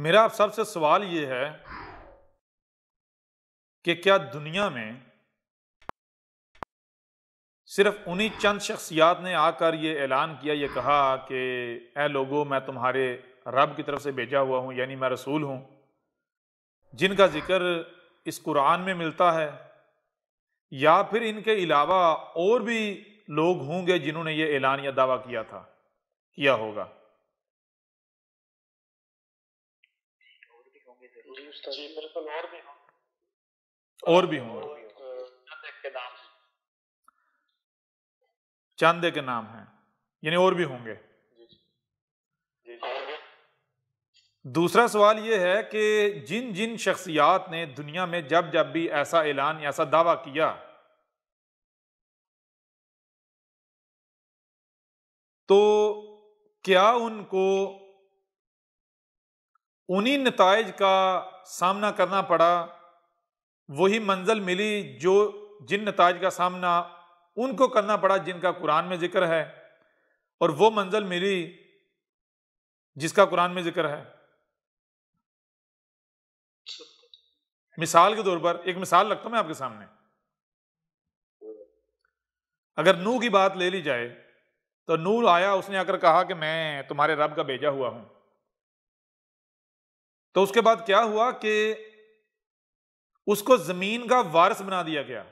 मेरा आप सबसे सवाल ये है कि क्या दुनिया में सिर्फ उन्हीं चंद शख्सियात ने आकर ये ऐलान किया, ये कहा कि ऐ लोगों, मैं तुम्हारे रब की तरफ से भेजा हुआ हूँ, यानी मैं रसूल हूँ, जिनका जिक्र इस कुरान में मिलता है, या फिर इनके अलावा और भी लोग होंगे जिन्होंने ये ऐलान या दावा किया होगा? और भी होंगे। चंद के नाम हैं, यानी और भी होंगे। दूसरा सवाल यह है कि जिन जिन शख्सियात ने दुनिया में जब जब भी ऐसा ऐलान या ऐसा दावा किया, तो क्या उनको उन्हीं नताइज का सामना करना पड़ा, वही मंजिल मिली जो जिन नताइज का सामना उनको करना पड़ा जिनका कुरान में जिक्र है, और वो मंजिल मिली जिसका कुरान में जिक्र है? मिसाल के तौर पर एक मिसाल रखता हूं मैं आपके सामने। अगर नूह की बात ले ली जाए तो नूह आया, उसने आकर कहा कि मैं तुम्हारे रब का भेजा हुआ हूं। तो उसके बाद क्या हुआ कि उसको जमीन का वारिस बना दिया गया,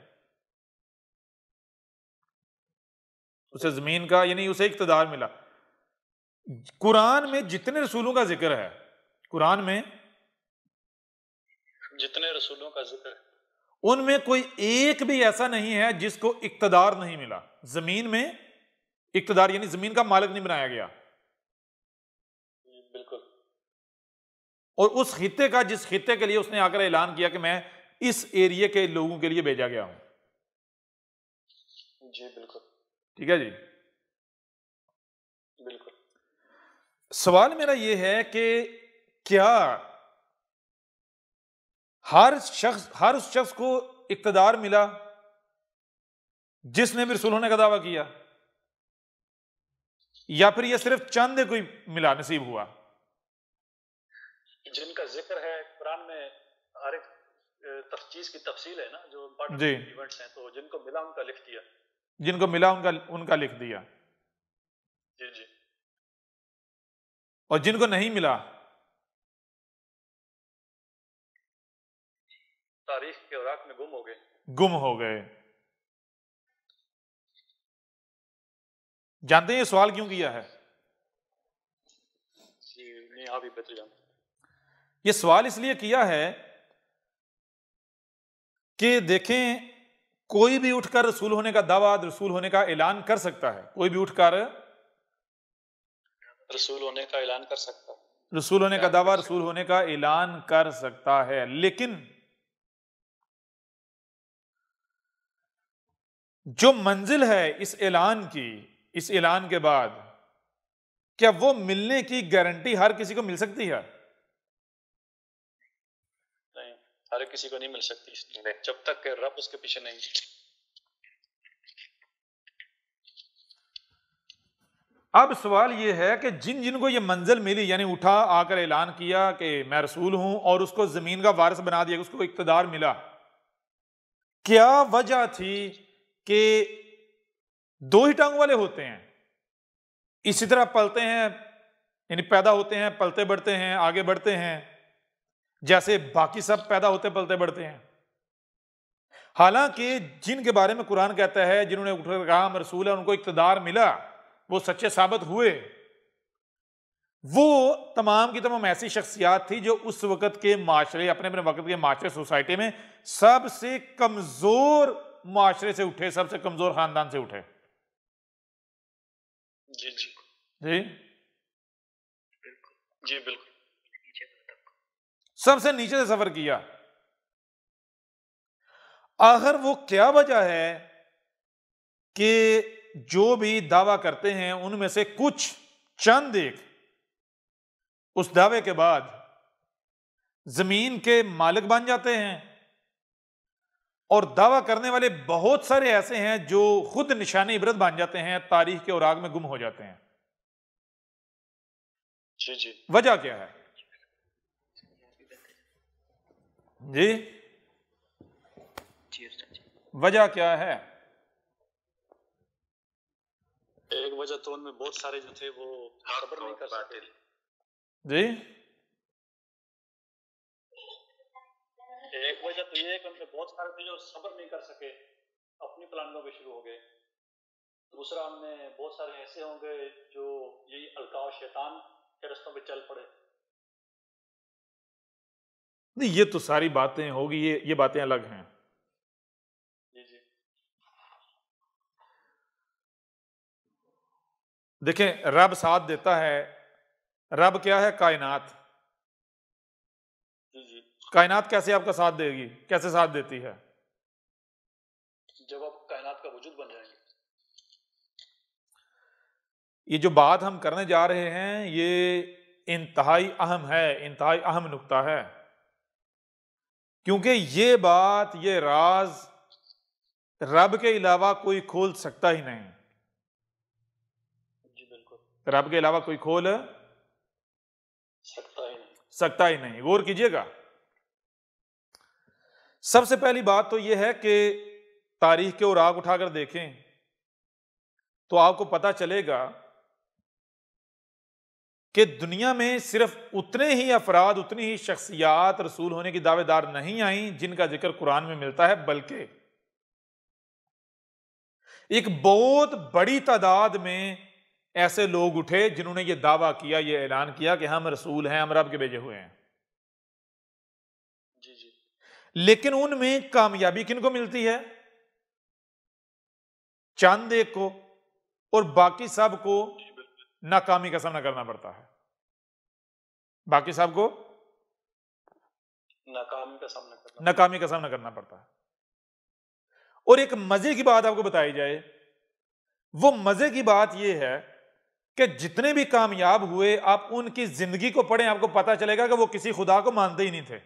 उसे जमीन का यानी उसे इख्तिदार मिला। कुरान में जितने रसूलों का जिक्र है, कुरान में जितने रसूलों का जिक्र है, उनमें कोई एक भी ऐसा नहीं है जिसको इख्तिदार नहीं मिला। जमीन में इख्तिदार यानी जमीन का मालिक नहीं बनाया गया। बिल्कुल। और उस खित्ते का, जिस खित्ते के लिए उसने आकर ऐलान किया कि मैं इस एरिया के लोगों के लिए भेजा गया हूं। जी बिल्कुल। ठीक है जी, बिल्कुल। सवाल मेरा यह है कि क्या हर उस शख्स को इख्तिदार मिला जिसने भी रसूल होने का दावा किया, या फिर यह सिर्फ चंद कोई मिला, नसीब हुआ? जिनका जिक्र है कुरान में, हर एक चीज की तफसील है ना, जो जी, इवेंट्स हैं, तो जिनको मिला उनका लिख दिया। जिनको मिला उनका लिख दिया। जी जी। और जिनको नहीं मिला, तारीख के औराक में गुम हो गए। जानते हैं ये सवाल क्यों किया है? नहीं, आप ही बेहतर जानते। ये सवाल इसलिए किया है कि देखें, कोई भी उठकर रसूल होने का दावा, रसूल होने का ऐलान कर सकता है। कोई भी उठकर रसूल होने का ऐलान कर सकता है, रसूल होने का दावा, रसूल होने का ऐलान कर सकता है, लेकिन जो मंजिल है इस ऐलान की, इस ऐलान के बाद क्या वो मिलने की गारंटी हर किसी को मिल सकती है? नहीं, हर किसी को नहीं मिल सकती जब तक कि रब उसके पीछे नहीं। अब सवाल यह है कि जिन जिनको ये मंजिल मिली, यानी उठा आकर ऐलान किया कि मैं रसूल हूं, और उसको जमीन का वारिस बना दिया, उसको इख्तिदार मिला, क्या वजह थी कि दो ही टांग वाले होते हैं, इसी तरह पलते हैं, यानी पैदा होते हैं, पलते बढ़ते हैं, आगे बढ़ते हैं, जैसे बाकी सब पैदा होते पलते बढ़ते हैं? हालांकि जिनके बारे में कुरान कहता है जिन्होंने उठकर कहा हम रसूल है, उनको इख्तिदार मिला, वो सच्चे साबित हुए, वो तमाम की तमाम ऐसी शख्सियात थी जो उस वक्त के माशरे, अपने अपने वक्त के माशरे, सोसाइटी में सबसे कमजोर माशरे से उठे, सबसे कमजोर खानदान से उठे। जी जी जी जी बिल्कुल। सबसे नीचे से सफर किया। आखिर वो क्या वजह है कि जो भी दावा करते हैं उनमें से कुछ चंद एक उस दावे के बाद जमीन के मालिक बन जाते हैं, और दावा करने वाले बहुत सारे ऐसे हैं जो खुद निशानी इबरत बन जाते हैं, तारीख के औराक में गुम हो जाते हैं? जी जी। वजह क्या है? जी, जी उस्ताद जी। वजह क्या है? एक वजह तो उनमें बहुत सारे जो थे वो सब्र नहीं कर सके। जी, एक वजह तो ये है कि उनमें बहुत सारे थे जो सब्र नहीं कर सके, अपनी प्लानिंगों पे शुरू हो गए। दूसरा, उनमें बहुत सारे ऐसे होंगे जो यही अलकाव शैतान के रस्तों पे चल पड़े। नहीं, ये तो सारी बातें होगी, ये बातें अलग हैं। जी जी देखें, रब साथ देता है। रब क्या है? कायनात। जी जी। कायनात कैसे आपका साथ देगी? कैसे साथ देती है? जब आप कायनात का वजूद बन जाएंगे। ये जो बात हम करने जा रहे हैं, ये इंतहाई अहम है, इंतहाई अहम नुक्ता है, क्योंकि ये बात, ये राज रब के अलावा कोई खोल सकता ही नहीं। जी बिल्कुल, रब के अलावा कोई खोल सकता ही नहीं। गौर कीजिएगा। सबसे पहली बात तो यह है कि तारीख के औराक उठाकर देखें तो आपको पता चलेगा कि दुनिया में सिर्फ उतने ही अफराद, उतनी ही शख्सियात रसूल होने की दावेदार नहीं आई जिनका जिक्र कुरान में मिलता है, बल्कि एक बहुत बड़ी तादाद में ऐसे लोग उठे जिन्होंने यह दावा किया, यह ऐलान किया कि हम रसूल हैं, हम रब के भेजे हुए हैं। जी जी। लेकिन उनमें कामयाबी किनको मिलती है? चंद एक को, और बाकी सब को नाकामी का सामना करना पड़ता है। बाकी सब को नाकामी का सामना करना पड़ता है। और एक मजे की बात आपको बताई जाए, वो मजे की बात यह है कि जितने भी कामयाब हुए, आप उनकी जिंदगी को पढ़ें, आपको पता चलेगा कि वो किसी खुदा को मानते ही नहीं थे।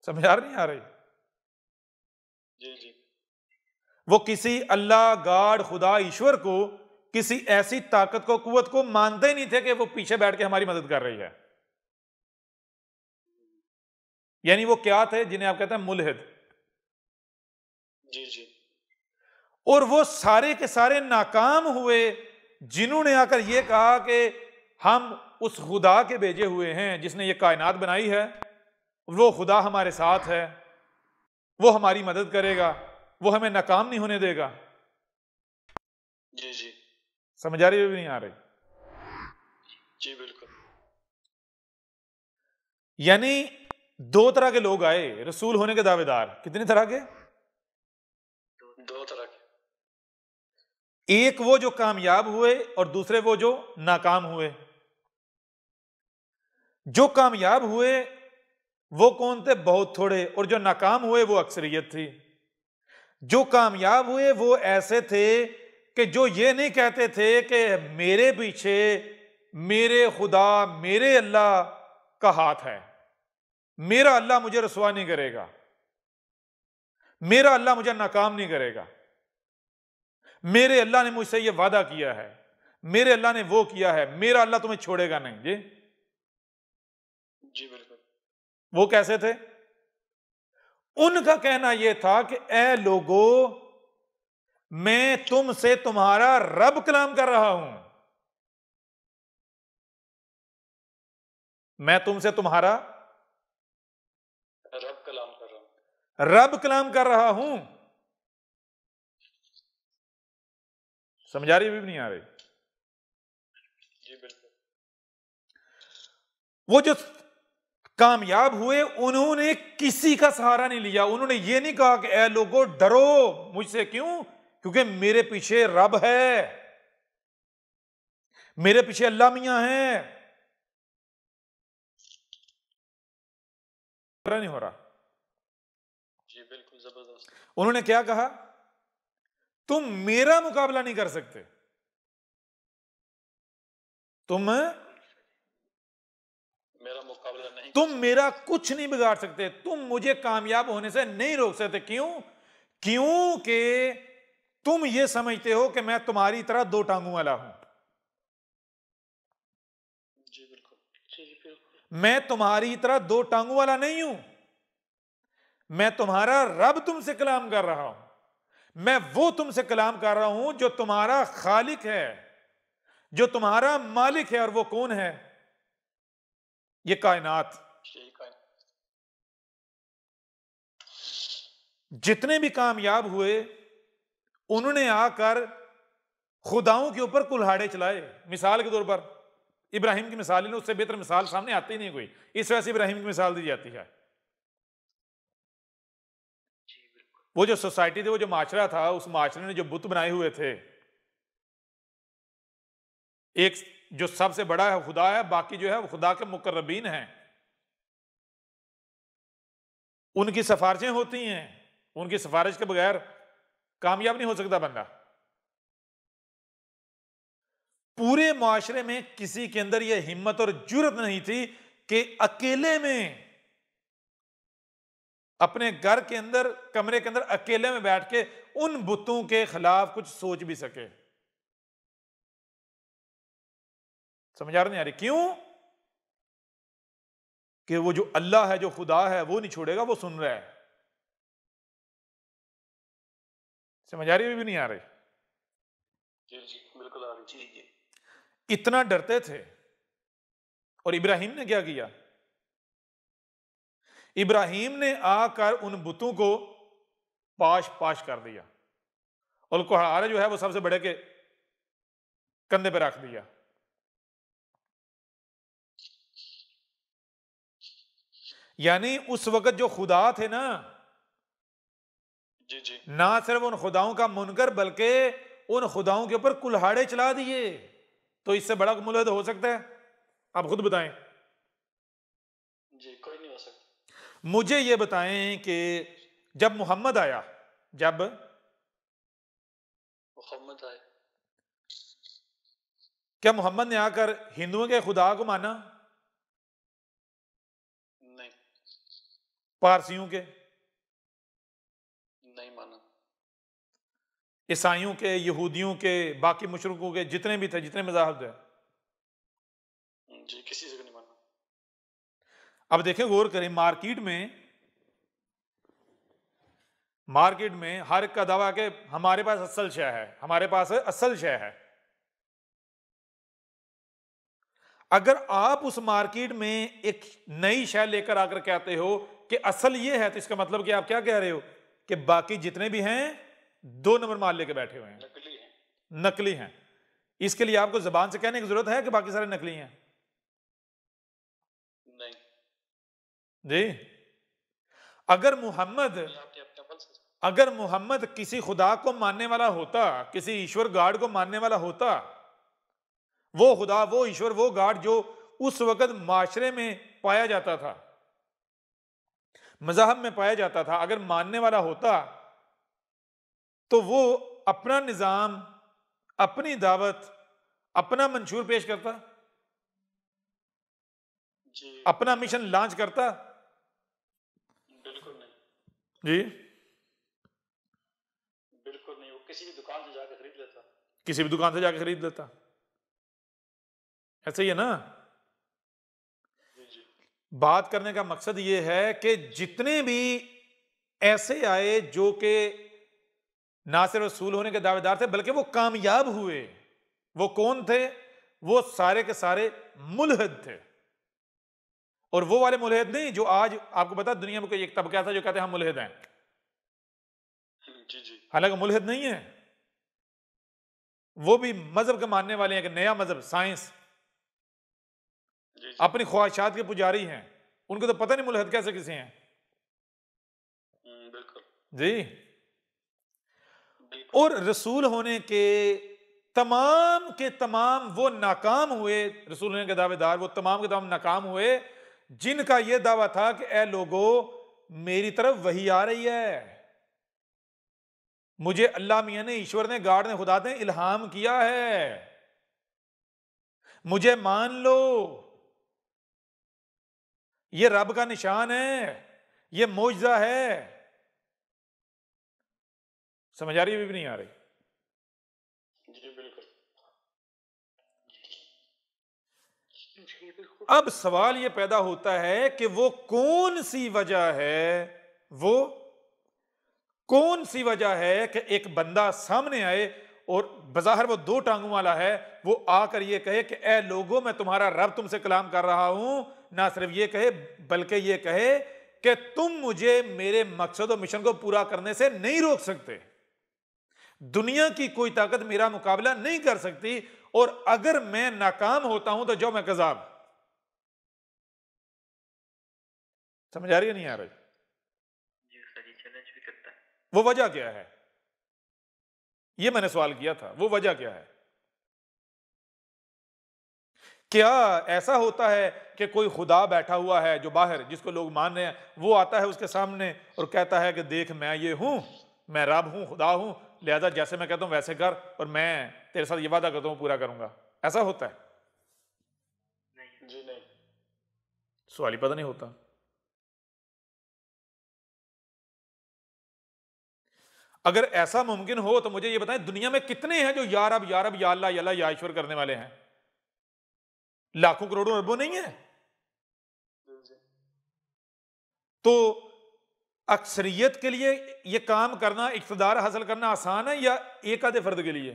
समझ आ रही? जी जी। वो किसी अल्लाह, गाड, खुदा, ईश्वर को, किसी ऐसी ताकत को, कुव्वत को मानते ही नहीं थे कि वो पीछे बैठ के हमारी मदद कर रही है। यानी वो क्या थे? जिन्हें आप कहते हैं मुल्हिद। जी जी। और वो सारे के सारे नाकाम हुए जिन्होंने आकर ये कहा कि हम उस खुदा के भेजे हुए हैं जिसने ये कायनात बनाई है, वो खुदा हमारे साथ है, वो हमारी मदद करेगा, वो हमें नाकाम नहीं होने देगा। जी जी। समझ आ रही है भी नहीं आ रही? जी बिल्कुल। यानी दो तरह के लोग आए रसूल होने के दावेदार। कितने तरह के? दो तरह के। एक वो जो कामयाब हुए और दूसरे वो जो नाकाम हुए। जो कामयाब हुए वो कौन थे? बहुत थोड़े। और जो नाकाम हुए वो अक्सरियत थी। जो कामयाब हुए वो ऐसे थे कि जो ये नहीं कहते थे कि मेरे पीछे मेरे खुदा, मेरे अल्लाह का हाथ है, मेरा अल्लाह मुझे रसवा नहीं करेगा, मेरा अल्लाह मुझे नाकाम नहीं करेगा, मेरे अल्लाह ने मुझसे ये वादा किया है, मेरे अल्लाह ने वो किया है, मेरा अल्लाह तुम्हें छोड़ेगा नहीं। जी जी बिल्कुल। वो कैसे थे? उनका कहना यह था कि ए लोगों, मैं तुमसे तुम्हारा रब कलाम कर रहा हूं, मैं तुमसे तुम्हारा रब कलाम कर रहा हूं, रब कलाम कर रहा हूं। समझ आ रही भी नहीं आ रही? जी बिल्कुल। वो जो कामयाब हुए उन्होंने किसी का सहारा नहीं लिया। उन्होंने ये नहीं कहा कि ए लोगों डरो मुझसे। क्यों? क्योंकि मेरे पीछे रब है, मेरे पीछे अल्लाह मियां है। नहीं हो रहा? जी बिल्कुल जबरदस्त। उन्होंने क्या कहा? तुम मेरा मुकाबला नहीं कर सकते, तुम मेरा कुछ नहीं बिगाड़ सकते, तुम मुझे कामयाब होने से नहीं रोक सकते। क्यों? क्योंकि तुम ये समझते हो कि मैं तुम्हारी तरह दो टांगों वाला हूं। जी बिल्कुल। मैं तुम्हारी तरह दो टांगों वाला नहीं हूं, मैं तुम्हारा रब तुमसे कलाम कर रहा हूं। मैं वो तुमसे कलाम कर रहा हूं जो तुम्हारा खालिक है, जो तुम्हारा मालिक है। और वो कौन है? ये कायनात। जितने भी कामयाब हुए उन्होंने आकर खुदाओं के ऊपर कुल्हाड़े चलाए। मिसाल के तौर पर इब्राहिम की मिसाल, उससे बेहतर मिसाल सामने आती नहीं कोई, इस वजह से इब्राहिम की मिसाल दी जाती है। वो जो सोसाइटी थी, वो जो माशरा था, उस माशरे ने जो बुत बनाए हुए थे, एक जो सबसे बड़ा है खुदा है, बाकी जो है वो खुदा के मुकर्रबीन हैं। उनकी सिफारिशें होती हैं, उनकी सिफारिश के बगैर कामयाब नहीं हो सकता बंदा। पूरे माशरे में किसी के अंदर यह हिम्मत और जुर्रत नहीं थी कि अकेले में अपने घर के अंदर, कमरे के अंदर अकेले में बैठ के उन बुतों के खिलाफ कुछ सोच भी सके। समझ आ रही नहीं आ रही? क्यों? कि वो जो अल्लाह है, जो खुदा है, वो नहीं छोड़ेगा, वो सुन रहा है। समझ आ रही है भी नहीं आ रही? जी जी बिल्कुल आ रही। जी जी। इतना डरते थे। और इब्राहिम ने क्या किया? इब्राहिम ने आकर उन बुतों को पाश पाश कर दिया और कुल्हाड़ा जो है वो सबसे बड़े के कंधे पे रख दिया। यानी उस वक्त जो खुदा थे ना, जी जी, ना सिर्फ उन खुदाओं का मुनकर बल्कि उन खुदाओं के ऊपर कुल्हाड़े चला दिए। तो इससे बड़ा मुल्हिद हो सकता है? आप खुद बताएं। जी कोई नहीं हो सकता। मुझे ये बताएं कि जब मोहम्मद आया, जब मोहम्मद आए, क्या मोहम्मद ने आकर हिंदुओं के खुदा को माना? नहीं, पारसियों के, नहीं माना। ईसाइयों के, यहूदियों के, बाकी मुशरिकों के, जितने भी थे, जितने मज़ाहब थे, जी किसी से भी नहीं माना। अब देखें, गौर करें, मार्केट में हर एक का दावा कि हमारे पास असल शय है, हमारे पास असल शय है। अगर आप उस मार्केट में एक नई शय लेकर आकर कहते हो कि असल ये है, तो इसका मतलब कि आप क्या कह रहे हो कि बाकी जितने भी हैं 2 नंबर माल लेके बैठे हुए हैं, नकली है। नकली हैं। इसके लिए आपको जबान से कहने की जरूरत है कि बाकी सारे नकली हैं? नहीं जी। अगर मोहम्मद किसी खुदा को मानने वाला होता, किसी ईश्वर गाड को मानने वाला होता, वो खुदा, वो ईश्वर, वो गाड जो उस वक्त माशरे में पाया जाता था, मजहब में पाया जाता था, अगर मानने वाला होता तो वो अपना निजाम, अपनी दावत, अपना मंशूर पेश करता, जी अपना मिशन लॉन्च करता? बिल्कुल नहीं, जी बिल्कुल नहीं। वो किसी भी दुकान से जाकर खरीद लेता, किसी भी दुकान से जाकर खरीद लेता। ऐसा ही है ना? जी जी। बात करने का मकसद ये है कि जितने भी ऐसे आए जो कि ना सिर्फ रसूल होने के दावेदार थे बल्कि वो कामयाब हुए, वो कौन थे? वो सारे के सारे मुल्हिद थे। और वो वाले मुल्हिद नहीं जो आज आपको पता दुनिया में कोई एक तबका था जो कहते हैं हम मुल्हिद हैं, जी जी। हालांकि मुल्हिद नहीं है, वो भी मजहब के मानने वाले हैं, कि नया मजहब, साइंस, जी जी। अपनी ख्वाहिशात के पुजारी हैं। उनको तो पता नहीं मुल्हिद कैसे किसे हैं। बिल्कुल जी। बिल्कुल। और रसूल होने के तमाम वो नाकाम हुए, रसूल होने के दावेदार वो तमाम के तमाम नाकाम हुए जिनका यह दावा था कि ए लोगों, मेरी तरफ वही आ रही है, मुझे अल्लाह मियां ने, ईश्वर ने, गाड ने, खुदा ने इल्हाम किया है, मुझे मान लो, ये रब का निशान है, ये मौजज़ा है। समझ आ रही है भी नहीं आ रही? जी बिल्कुल। जी बिल्कुल। अब सवाल यह पैदा होता है कि वो कौन सी वजह है, वो कौन सी वजह है कि एक बंदा सामने आए और बज़ाहिर वो दो टांगों वाला है, वो आकर ये कहे कि ए लोगों, मैं तुम्हारा रब तुमसे कलाम कर रहा हूं। ना सिर्फ ये कहे बल्कि ये कहे कि तुम मुझे मेरे मकसद और मिशन को पूरा करने से नहीं रोक सकते, दुनिया की कोई ताकत मेरा मुकाबला नहीं कर सकती, और अगर मैं नाकाम होता हूं तो जो मैं कज़ाब। समझ आ रही है नहीं आ रही? जी सर, ये चैलेंज भी करता है। वो वजह क्या है? ये मैंने सवाल किया था, वो वजह क्या है? क्या ऐसा होता है कि कोई खुदा बैठा हुआ है जो बाहर, जिसको लोग मान रहे हैं, वो आता है उसके सामने और कहता है कि देख मैं ये हूं, मैं रब हूं, खुदा हूं, लिहाजा जैसे मैं कहता हूं वैसे कर, और मैं तेरे साथ ये वादा करता हूं पूरा करूंगा? ऐसा होता है? नहीं। जी नहीं। सवाल ही पता नहीं होता। अगर ऐसा मुमकिन हो तो मुझे ये बताएं, दुनिया में कितने हैं जो या रब या रब या अल्लाह या अल्लाह या ईश्वर करने वाले हैं? लाखों करोड़ों अरबों नहीं है? जी। तो अक्सरियत के लिए यह काम करना, इक़्तिदार हासिल करना आसान है या एक आधे फर्द के लिए?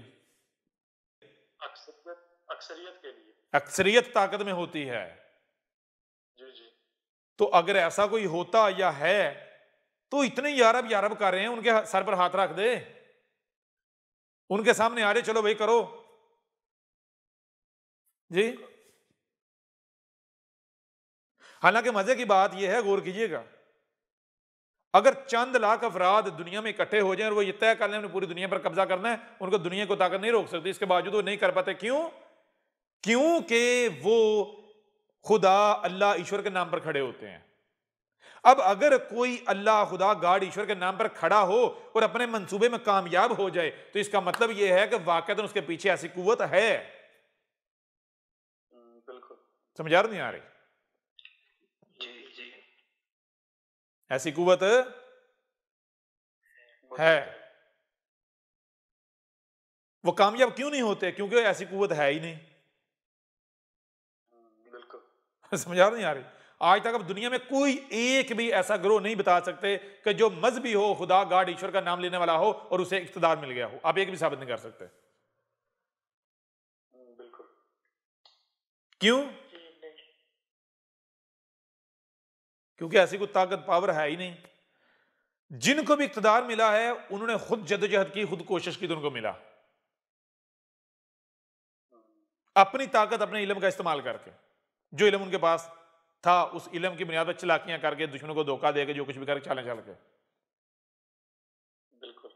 अक्सरियत के लिए। अक्सरियत ताकत में होती है। जी जी। तो अगर ऐसा कोई होता या है तो इतने यारब कर रहे हैं, उनके सर पर हाथ रख दे, उनके सामने आ रहे, चलो भाई करो जी। हालांकि मजे की बात यह है, गौर कीजिएगा, अगर चंद लाख अफराद दुनिया में इकट्ठे हो जाएं और वो ये तय कर लें पूरी दुनिया पर कब्जा करना है, उनको दुनिया को ताकत नहीं रोक सकती। इसके बावजूद वो नहीं कर पाते। क्यों? क्योंकि वो खुदा अल्लाह ईश्वर के नाम पर खड़े होते हैं। अब अगर कोई अल्लाह खुदा गॉड ईश्वर के नाम पर खड़ा हो और अपने मंसूबे में कामयाब हो जाए, तो इसका मतलब यह है कि वाकईतन उसके पीछे ऐसी कुव्वत है। बिल्कुल। समझ आ रही नहीं आ रही? जी जी। ऐसी कुव्वत है। वो कामयाब क्यों नहीं होते? क्योंकि ऐसी कुव्वत है ही नहीं। बिल्कुल। समझ आ रही नहीं आ रही? आज तक अब दुनिया में कोई एक भी ऐसा ग्रोह नहीं बता सकते कि जो मजहबी हो, खुदा गॉड ईश्वर का नाम लेने वाला हो और उसे इख्तिदार मिल गया हो। आप एक भी साबित नहीं कर सकते। बिल्कुल। क्यों? क्योंकि ऐसी कोई ताकत पावर है ही नहीं। जिनको भी इख्तिदार मिला है उन्होंने खुद जद्दोजहद की, खुद कोशिश की तो उनको मिला, अपनी ताकत, अपने इल्म का इस्तेमाल करके। जो इल्म उनके पास था उस इल्म की बुनियाद पर चलाकियां करके, दुश्मनों को धोखा देके, जो कुछ भी करके चालें चल के। बिल्कुल।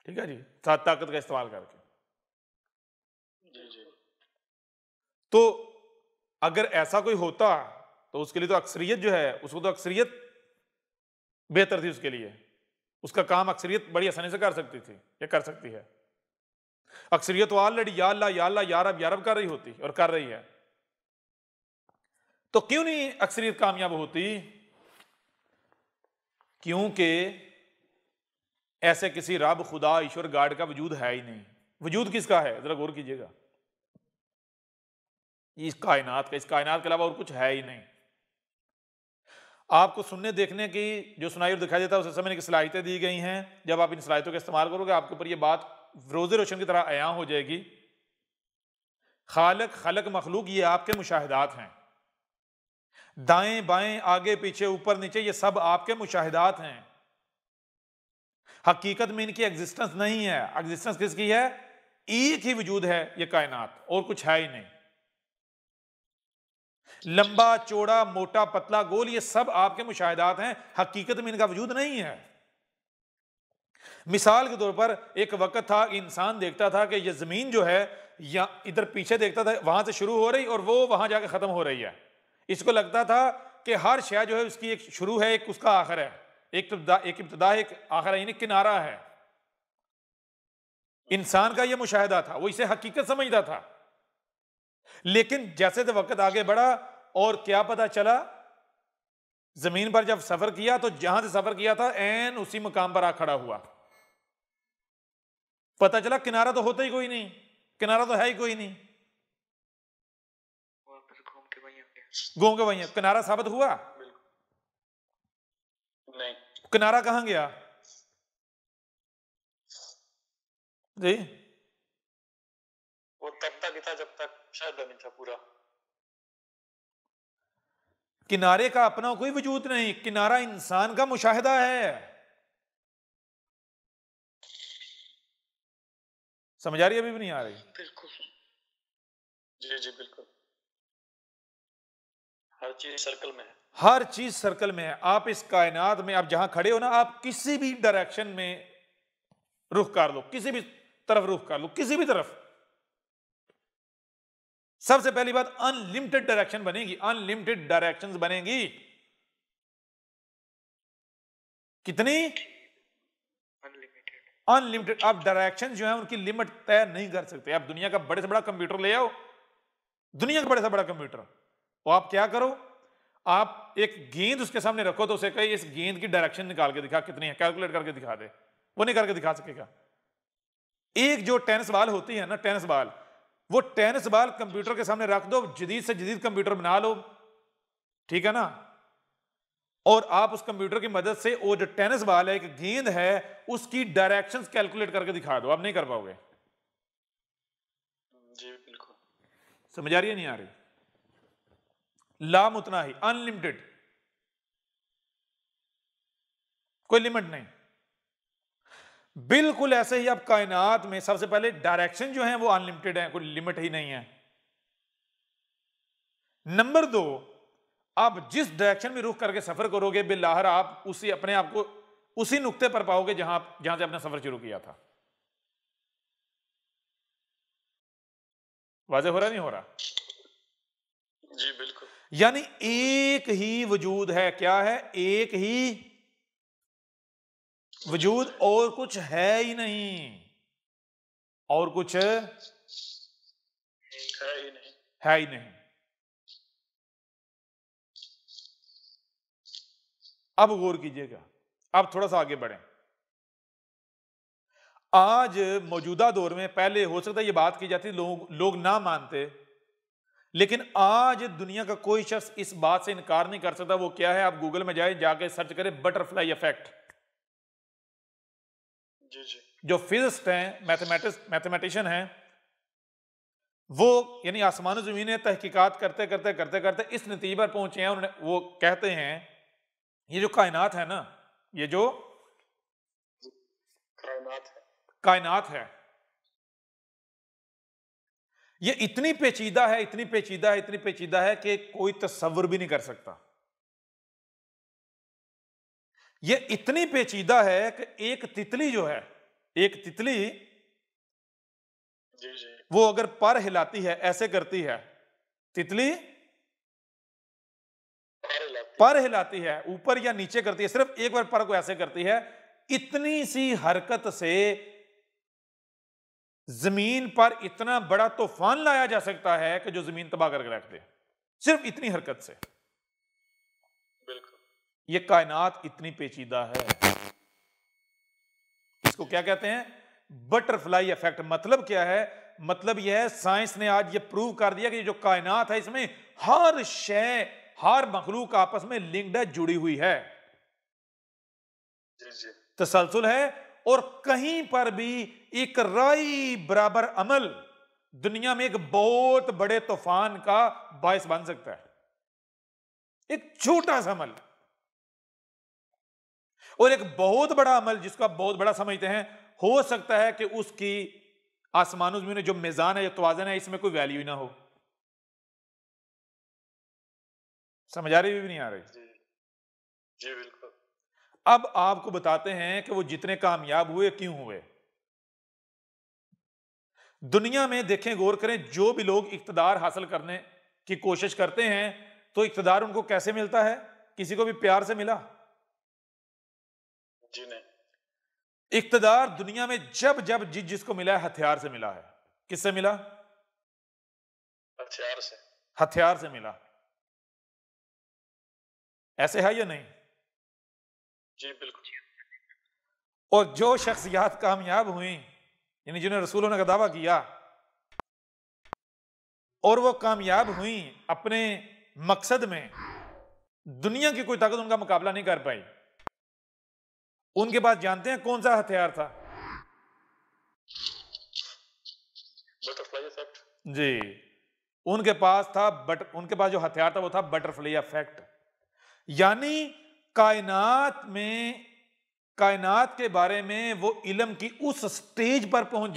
ठीक है जी, ताकत का इस्तेमाल करके। जी जी। तो अगर ऐसा कोई होता तो उसके लिए तो अक्सरियत जो है, उसको तो अक्सरियत बेहतर थी उसके लिए। उसका काम अक्सरियत बड़ी आसानी से कर सकती थी, या कर सकती है। अक्सरियत तो ऑलरेडी या अल्लाह या अल्लाह या रब कर रही होती और कर रही है। तो क्यों नहीं अक्सरियत कामयाब होती? क्योंकि ऐसे किसी रब, खुदा, ईश्वर, गॉड का वजूद है ही नहीं। वजूद किसका है? जरा गौर कीजिएगा। इस कायनात का, इस कायनात के अलावा और कुछ है ही नहीं। आपको सुनने देखने की जो सुनाई और दिखाई देता है उसे समझने की सलाहियतें दी गई हैं। जब आप इन सलाहियतों का इस्तेमाल करोगे, आपके ऊपर यह बात रोज़े रोशन की तरह अयां हो जाएगी। खालक, खलक, मखलूक, ये आपके मुशाहिदात हैं। दाएं बाएं, आगे पीछे, ऊपर नीचे, ये सब आपके मुशाहिदात हैं। हकीकत में इनकी एग्जिस्टेंस नहीं है। एग्जिस्टेंस किसकी है? एक ही वजूद है, ये कायनात, और कुछ है ही नहीं। लंबा चौड़ा, मोटा पतला, गोल, ये सब आपके मुशाहिदात हैं। हकीकत में इनका वजूद नहीं है। मिसाल के तौर पर एक वक्त था, इंसान देखता था कि ये जमीन जो है, या इधर पीछे देखता था, वहां से शुरू हो रही और वो वहां जाके खत्म हो रही है। इसको लगता था कि हर शय जो है उसकी एक शुरू है, एक उसका आखिर है, एक इब्तिदा, एक आखिर है, यानी किनारा है। इंसान का यह मुशाहिदा था, वो इसे हकीकत समझता था। लेकिन जैसे तो वक्त आगे बढ़ा और क्या पता चला, जमीन पर जब सफर किया तो जहां से सफर किया था एन उसी मुकाम पर आ खड़ा हुआ। पता चला किनारा तो होता ही कोई नहीं, किनारा तो है ही कोई नहीं। घूम के वहीं है। किनारा साबित हुआ? नहीं। किनारा कहां गया जी? वो तब तक ही था जब तक शायद नहीं था पूरा। किनारे का अपना कोई वजूद नहीं, किनारा इंसान का मुशाहिदा है। समझ आ रही? अभी भी नहीं आ रही? बिल्कुल। जी जी बिल्कुल। हर चीज सर्कल में है। हर चीज सर्कल में है। आप इस कायनात में, आप जहां खड़े हो ना, आप किसी भी डायरेक्शन में रुख कर लो, किसी भी तरफ रुख कर लो, किसी भी तरफ, सबसे पहली बात अनलिमिटेड डायरेक्शन बनेगी, अनलिमिटेड डायरेक्शंस बनेंगी। कितनी? अनलिमिटेड। आप डायरेक्शन जो है उनकी लिमिट तय नहीं कर सकते। आप दुनिया का बड़े से बड़ा कंप्यूटर ले आओ, दुनिया का बड़े से बड़ा कंप्यूटर, तो आप क्या करो, आप एक गेंद उसके सामने रखो तो उसे कहे इस गेंद की डायरेक्शन निकाल के दिखा, कितनी है, कैलकुलेट करके दिखा दे, वो नहीं करके दिखा सकेगा। एक जो टेनिस बॉल होती है ना, टेनिस बॉल, वो टेनिस बॉल कंप्यूटर के सामने रख दो, जदीद से जदीद कंप्यूटर बना लो, ठीक है ना, और आप उस कंप्यूटर की मदद से वो जो टेनिस बॉल है, एक गेंद है, उसकी डायरेक्शंस कैलकुलेट करके दिखा दो, आप नहीं कर पाओगे। जी बिल्कुल। समझ आ रही है नहीं आ रही? लामुतना ही, अनलिमिटेड, कोई लिमिट नहीं। बिल्कुल ऐसे ही आप कायनात में सबसे पहले डायरेक्शन जो है वो अनलिमिटेड है, कोई लिमिट ही नहीं है। नंबर 2, आप जिस डायरेक्शन में रुख करके सफर करोगे बिल्लाहर आप उसी अपने आप को उसी नुक्ते पर पाओगे जहां से आपने सफर शुरू किया था। वाज़ेह हो रहा नहीं हो रहा? जी बिल्कुल। यानी एक ही वजूद है। क्या है? एक ही वजूद, और कुछ है ही नहीं, और कुछ है ही नहीं, है ही नहीं। अब गौर कीजिएगा, अब थोड़ा सा आगे बढ़ें। आज मौजूदा दौर में, पहले हो सकता है ये बात की जाती, लोग ना मानते, लेकिन आज दुनिया का कोई शख्स इस बात से इनकार नहीं कर सकता। वो क्या है? आप गूगल में जाए, जाके सर्च करें बटरफ्लाई इफेक्ट। जी जी। जो फिजिस्ट हैं, मैथमेटिशियन हैं, वो यानी आसमान ज़मीन में तहकीकात करते करते करते करते इस नतीजे पर पहुंचे हैं। उन्होंने, वो कहते हैं ये जो कायनात है ना, ये जो कायनात है, ये इतनी पेचीदा है, इतनी पेचीदा है, इतनी पेचीदा है कि कोई तसव्वुर भी नहीं कर सकता। ये इतनी पेचीदा है कि एक तितली जो है, एक तितली, जी जी, वो अगर पर हिलाती है, ऐसे करती है, तितली पर हिलाती है, ऊपर या नीचे करती है, सिर्फ एक बार पर को ऐसे करती है, इतनी सी हरकत से जमीन पर इतना बड़ा तूफान लाया जा सकता है कि जो जमीन तबाह करके रख दे, सिर्फ इतनी हरकत से। बिल्कुल। ये कायनात इतनी पेचीदा है। इसको क्या कहते हैं? Butterfly effect. मतलब क्या है? मतलब यह है, साइंस ने आज ये प्रूव कर दिया कि जो कायनात है, इसमें हर शय, हर मखलूक आपस में लिंक्ड है, जुड़ी हुई है, तसलसल है, और कहीं पर भी एक राई बराबर अमल दुनिया में एक बहुत बड़े तूफान का बायस बन सकता है। एक छोटा सा अमल और एक बहुत बड़ा अमल जिसको आप बहुत बड़ा समझते हैं, हो सकता है कि उसकी आसमानों में जो मिजान है, जो तवाज़न है, इसमें कोई वैल्यू ही ना हो। समझ आ रही भी नहीं आ रही? जी बिल्कुल। अब आपको बताते हैं कि वो जितने कामयाब हुए क्यों हुए। दुनिया में देखें, गौर करें, जो भी लोग इक्तदार हासिल करने की कोशिश करते हैं तो इक्तदार उनको कैसे मिलता है? किसी को भी प्यार से मिला? जी नहीं। इक्तदार दुनिया में जब जब जिसको मिला है, हथियार से मिला है। किससे मिला? हथियार से। हथियार से मिला। ऐसे है या नहीं? जी बिल्कुल। और जो शख्सियात कामयाब हुई, यानी जिन्हें रसूलों ने दावा किया और वो कामयाब हुई, अपने मकसद में दुनिया की कोई ताकत उनका मुकाबला नहीं कर पाई। उनके पास जानते हैं कौन सा हथियार था? Butterfly effect. जी, उनके पास था उनके पास जो हथियार था वो था बटरफ्लाई इफेक्ट। यानी कायनात के बारे में वो इल्म की उस स्टेज पर पहुंच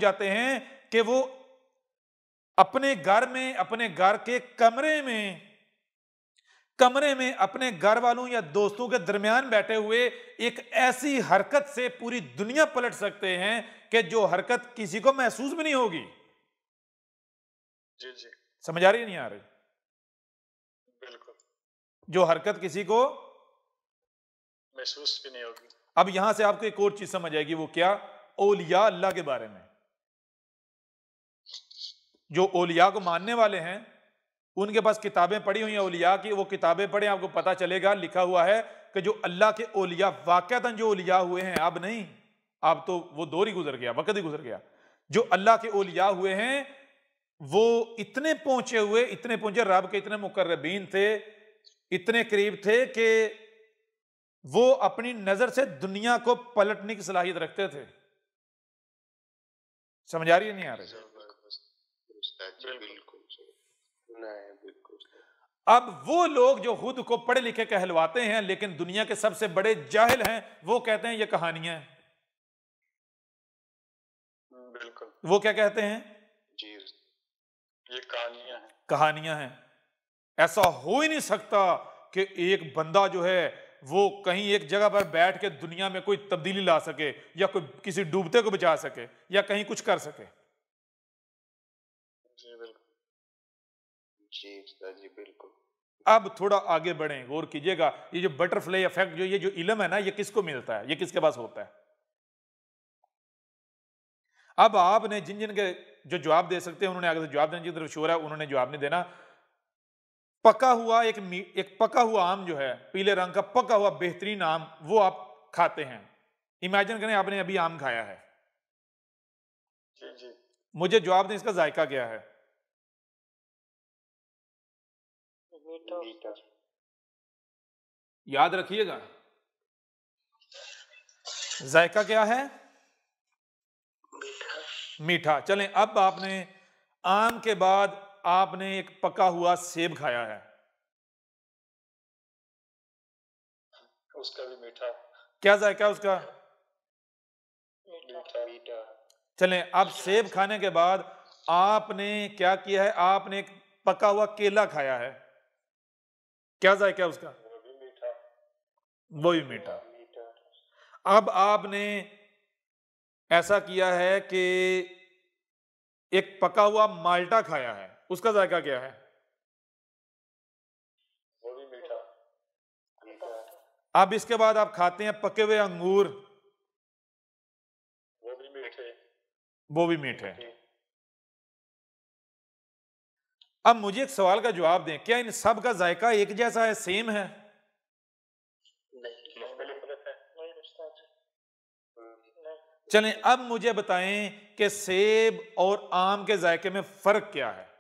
जाते हैं कि वो अपने घर में, अपने घर के कमरे में अपने घर वालों या दोस्तों के दरमियान बैठे हुए एक ऐसी हरकत से पूरी दुनिया पलट सकते हैं कि जो हरकत किसी को महसूस भी नहीं होगी। जी जी, समझ आ रही है नहीं आ रही? बिल्कुल, जो हरकत किसी को महसूस भी नहीं होगी। अब यहां से आपको एक और चीज समझ आएगी, वो क्या? औलिया अल्लाह के बारे में। जो औलिया को मानने वाले हैं उनके पास किताबें पढ़ी हुई हैं औलिया की, वो किताबें पढ़ें, आपको पता चलेगा लिखा हुआ है कि जो अल्लाह के औलिया वाकईतन जो औलिया हुए हैं, अब नहीं, अब तो वो दौर ही गुजर गया, वक्त ही गुजर गया। जो अल्लाह के औलिया हुए हैं वो इतने पहुंचे रब के इतने मुकर्रबीन थे, इतने करीब थे कि वो अपनी नजर से दुनिया को पलटने की सलाहियत रखते थे। समझ आ रही है नहीं आ रही? अब वो लोग जो खुद को पढ़े लिखे कहलवाते हैं लेकिन दुनिया के सबसे बड़े जाहिल हैं, वो कहते हैं ये कहानियां हैं। बिल्कुल, वो क्या कहते हैं? जी, ये कहानियां हैं। ऐसा हो ही नहीं सकता कि एक बंदा जो है वो कहीं एक जगह पर बैठ के दुनिया में कोई तब्दीली ला सके, या कोई किसी डूबते को बचा सके, या कहीं कुछ कर सके। जी बिल्कुल, जी बिल्कुल। अब थोड़ा आगे बढ़ें, गौर कीजिएगा, ये जो बटरफ्लाई इफेक्ट ये जो इल्म है ना, ये किसको मिलता है, ये किसके पास होता है? अब आपने जिन जिन के जो जवाब दे सकते हैं उन्होंने आगे से जवाब देने की तरफ शोर है, उन्होंने जवाब नहीं देना। पका हुआ एक पका हुआ आम जो है, पीले रंग का पका हुआ बेहतरीन आम, वो आप खाते हैं। इमेजिन करें आपने अभी आम खाया है। जी जी, मुझे जवाब दें इसका जायका क्या है? मीठा। याद रखिएगा, जायका क्या है? मीठा। चलें, अब आपने आम के बाद आपने एक पका हुआ सेब खाया है, उसका भी मीठा। क्या जायका उसका? मीठा। चलें, अब सेब खाने के बाद आपने क्या किया है? आपने एक पका हुआ केला खाया है, क्या जायका है उसका? वो भी मीठा। वो भी मीठा। अब आपने ऐसा किया है कि एक पका हुआ माल्टा खाया है, उसका जायका क्या है? वो भी मीठा। अब इसके बाद आप खाते हैं पके हुए अंगूर, वो भी मीठे। वो भी मीठे। अब मुझे एक सवाल का जवाब दें, क्या इन सब का जायका एक जैसा है, सेम है? चलें, अब मुझे बताएं कि सेब और आम के जायके में फर्क क्या है?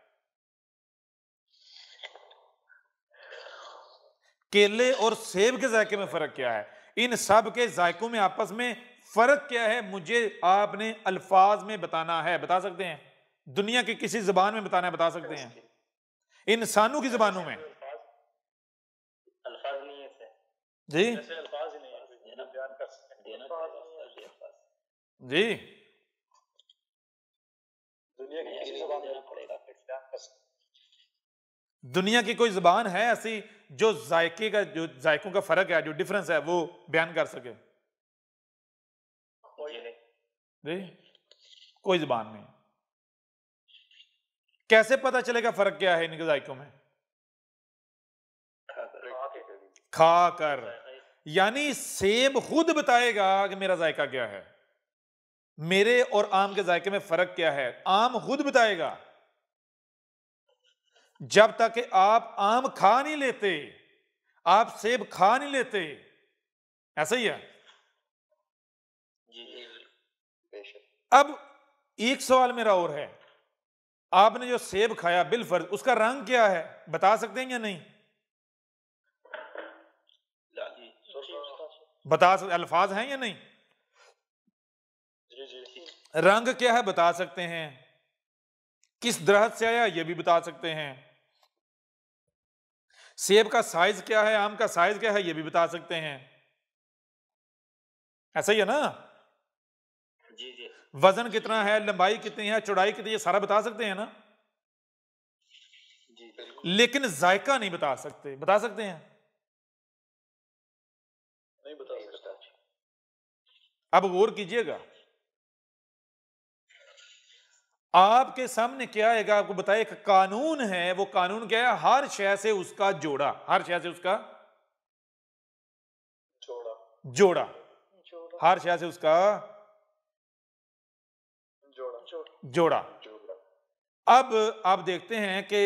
केले और सेब के जायके में फर्क क्या है? इन सब के जायकों में आपस में फर्क क्या है? मुझे आपने अल्फाज में बताना है। बता सकते हैं? दुनिया की किसी जबान में बताना है, बता सकते हैं? इंसानों की जबानों में? अल्फाज नहीं है सर जी ऐसे अल्फाज ही नहीं है देना बयान कर सकते देना जी, दुनिया की किसी ज़बान में पड़ेगा बयान कर सकते। दुनिया की कोई जबान है ऐसी जो जायके का, जो जायकों का फर्क है, जो डिफरेंस है, वो बयान कर सके? जी, कोई जबान नहीं। कैसे पता चलेगा फर्क क्या है इनके जायकों में? खाकर। यानी सेब खुद बताएगा कि मेरा जायका क्या है, मेरे और आम के जायके में फर्क क्या है, आम खुद बताएगा। जब तक कि आप आम खा नहीं लेते, आप सेब खा नहीं लेते, ऐसा ही है। अब एक सवाल मेरा और है, आपने जो सेब खाया बिलफर्ज, उसका रंग क्या है बता सकते हैं या नहीं? बता सकते, अल्फाज हैं या नहीं? रंग क्या है बता सकते हैं? किस दरख्त से आया ये भी बता सकते हैं? सेब का साइज क्या है, आम का साइज क्या है ये भी बता सकते हैं। ऐसा ही है ना? जी जी। वजन कितना है, लंबाई कितनी है, चौड़ाई कितनी है, सारा बता सकते हैं ना? जी बिल्कुल। लेकिन जायका नहीं बता सकते। बता सकते हैं? नहीं बता सकता। अब गौर कीजिएगा, आपके सामने क्या आएगा, आपको बताए एक कानून है। वो कानून क्या है? हर शय से उसका जोड़ा, हर शय से उसका जोड़ा, हर शय से उसका जोड़ा। अब आप देखते हैं कि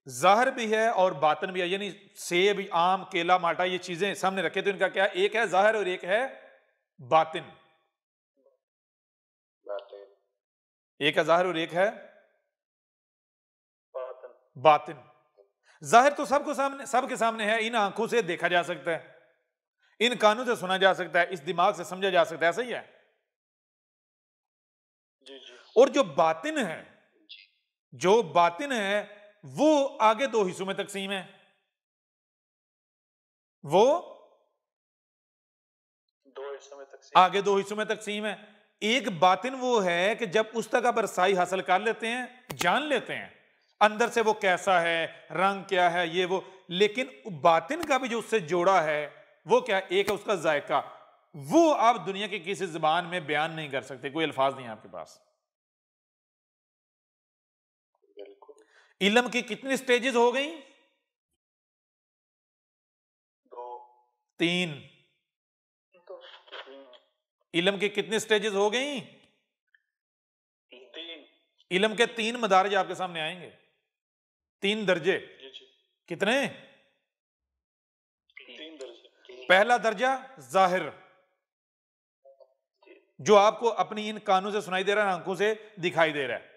जाहिर भी है और बातिन भी है, यानी सेब, आम, केला, माल्टा, ये चीजें सामने रखे तो इनका क्या, एक है जाहिर और एक है बातिन। एक है जाहिर और एक है बातिन। जाहिर तो सबको सामने, सबके सामने है, इन आंखों से देखा जा सकता है, इन कानों से सुना जा सकता है, इस दिमाग से समझा जा सकता है। ऐसा ही है। और जो बातिन है, जो बातिन है वो आगे दो हिस्सों में तकसीम है। वो आगे दो हिस्सों में तकसीम है। एक बातिन वो है कि जब उस तक आप रसाई हासिल कर लेते हैं, जान लेते हैं अंदर से वो कैसा है, रंग क्या है, ये वो। लेकिन बातिन का भी जो उससे जोड़ा है वो क्या, एक है उसका जायका। वो आप दुनिया की किसी जुबान में बयान नहीं कर सकते, कोई अल्फाज नहीं है आपके पास। इल्म की कितनी स्टेजेस हो गई? 3। इल्म की कितनी स्टेजेस हो गई? 3। इल्म के 3 मदारिज आपके सामने आएंगे, 3 दर्जे। कितने? 3 दर्जे। पहला दर्जा जाहिर, जो आपको अपनी इन कानों से सुनाई दे रहा है, आंखों से दिखाई दे रहा है।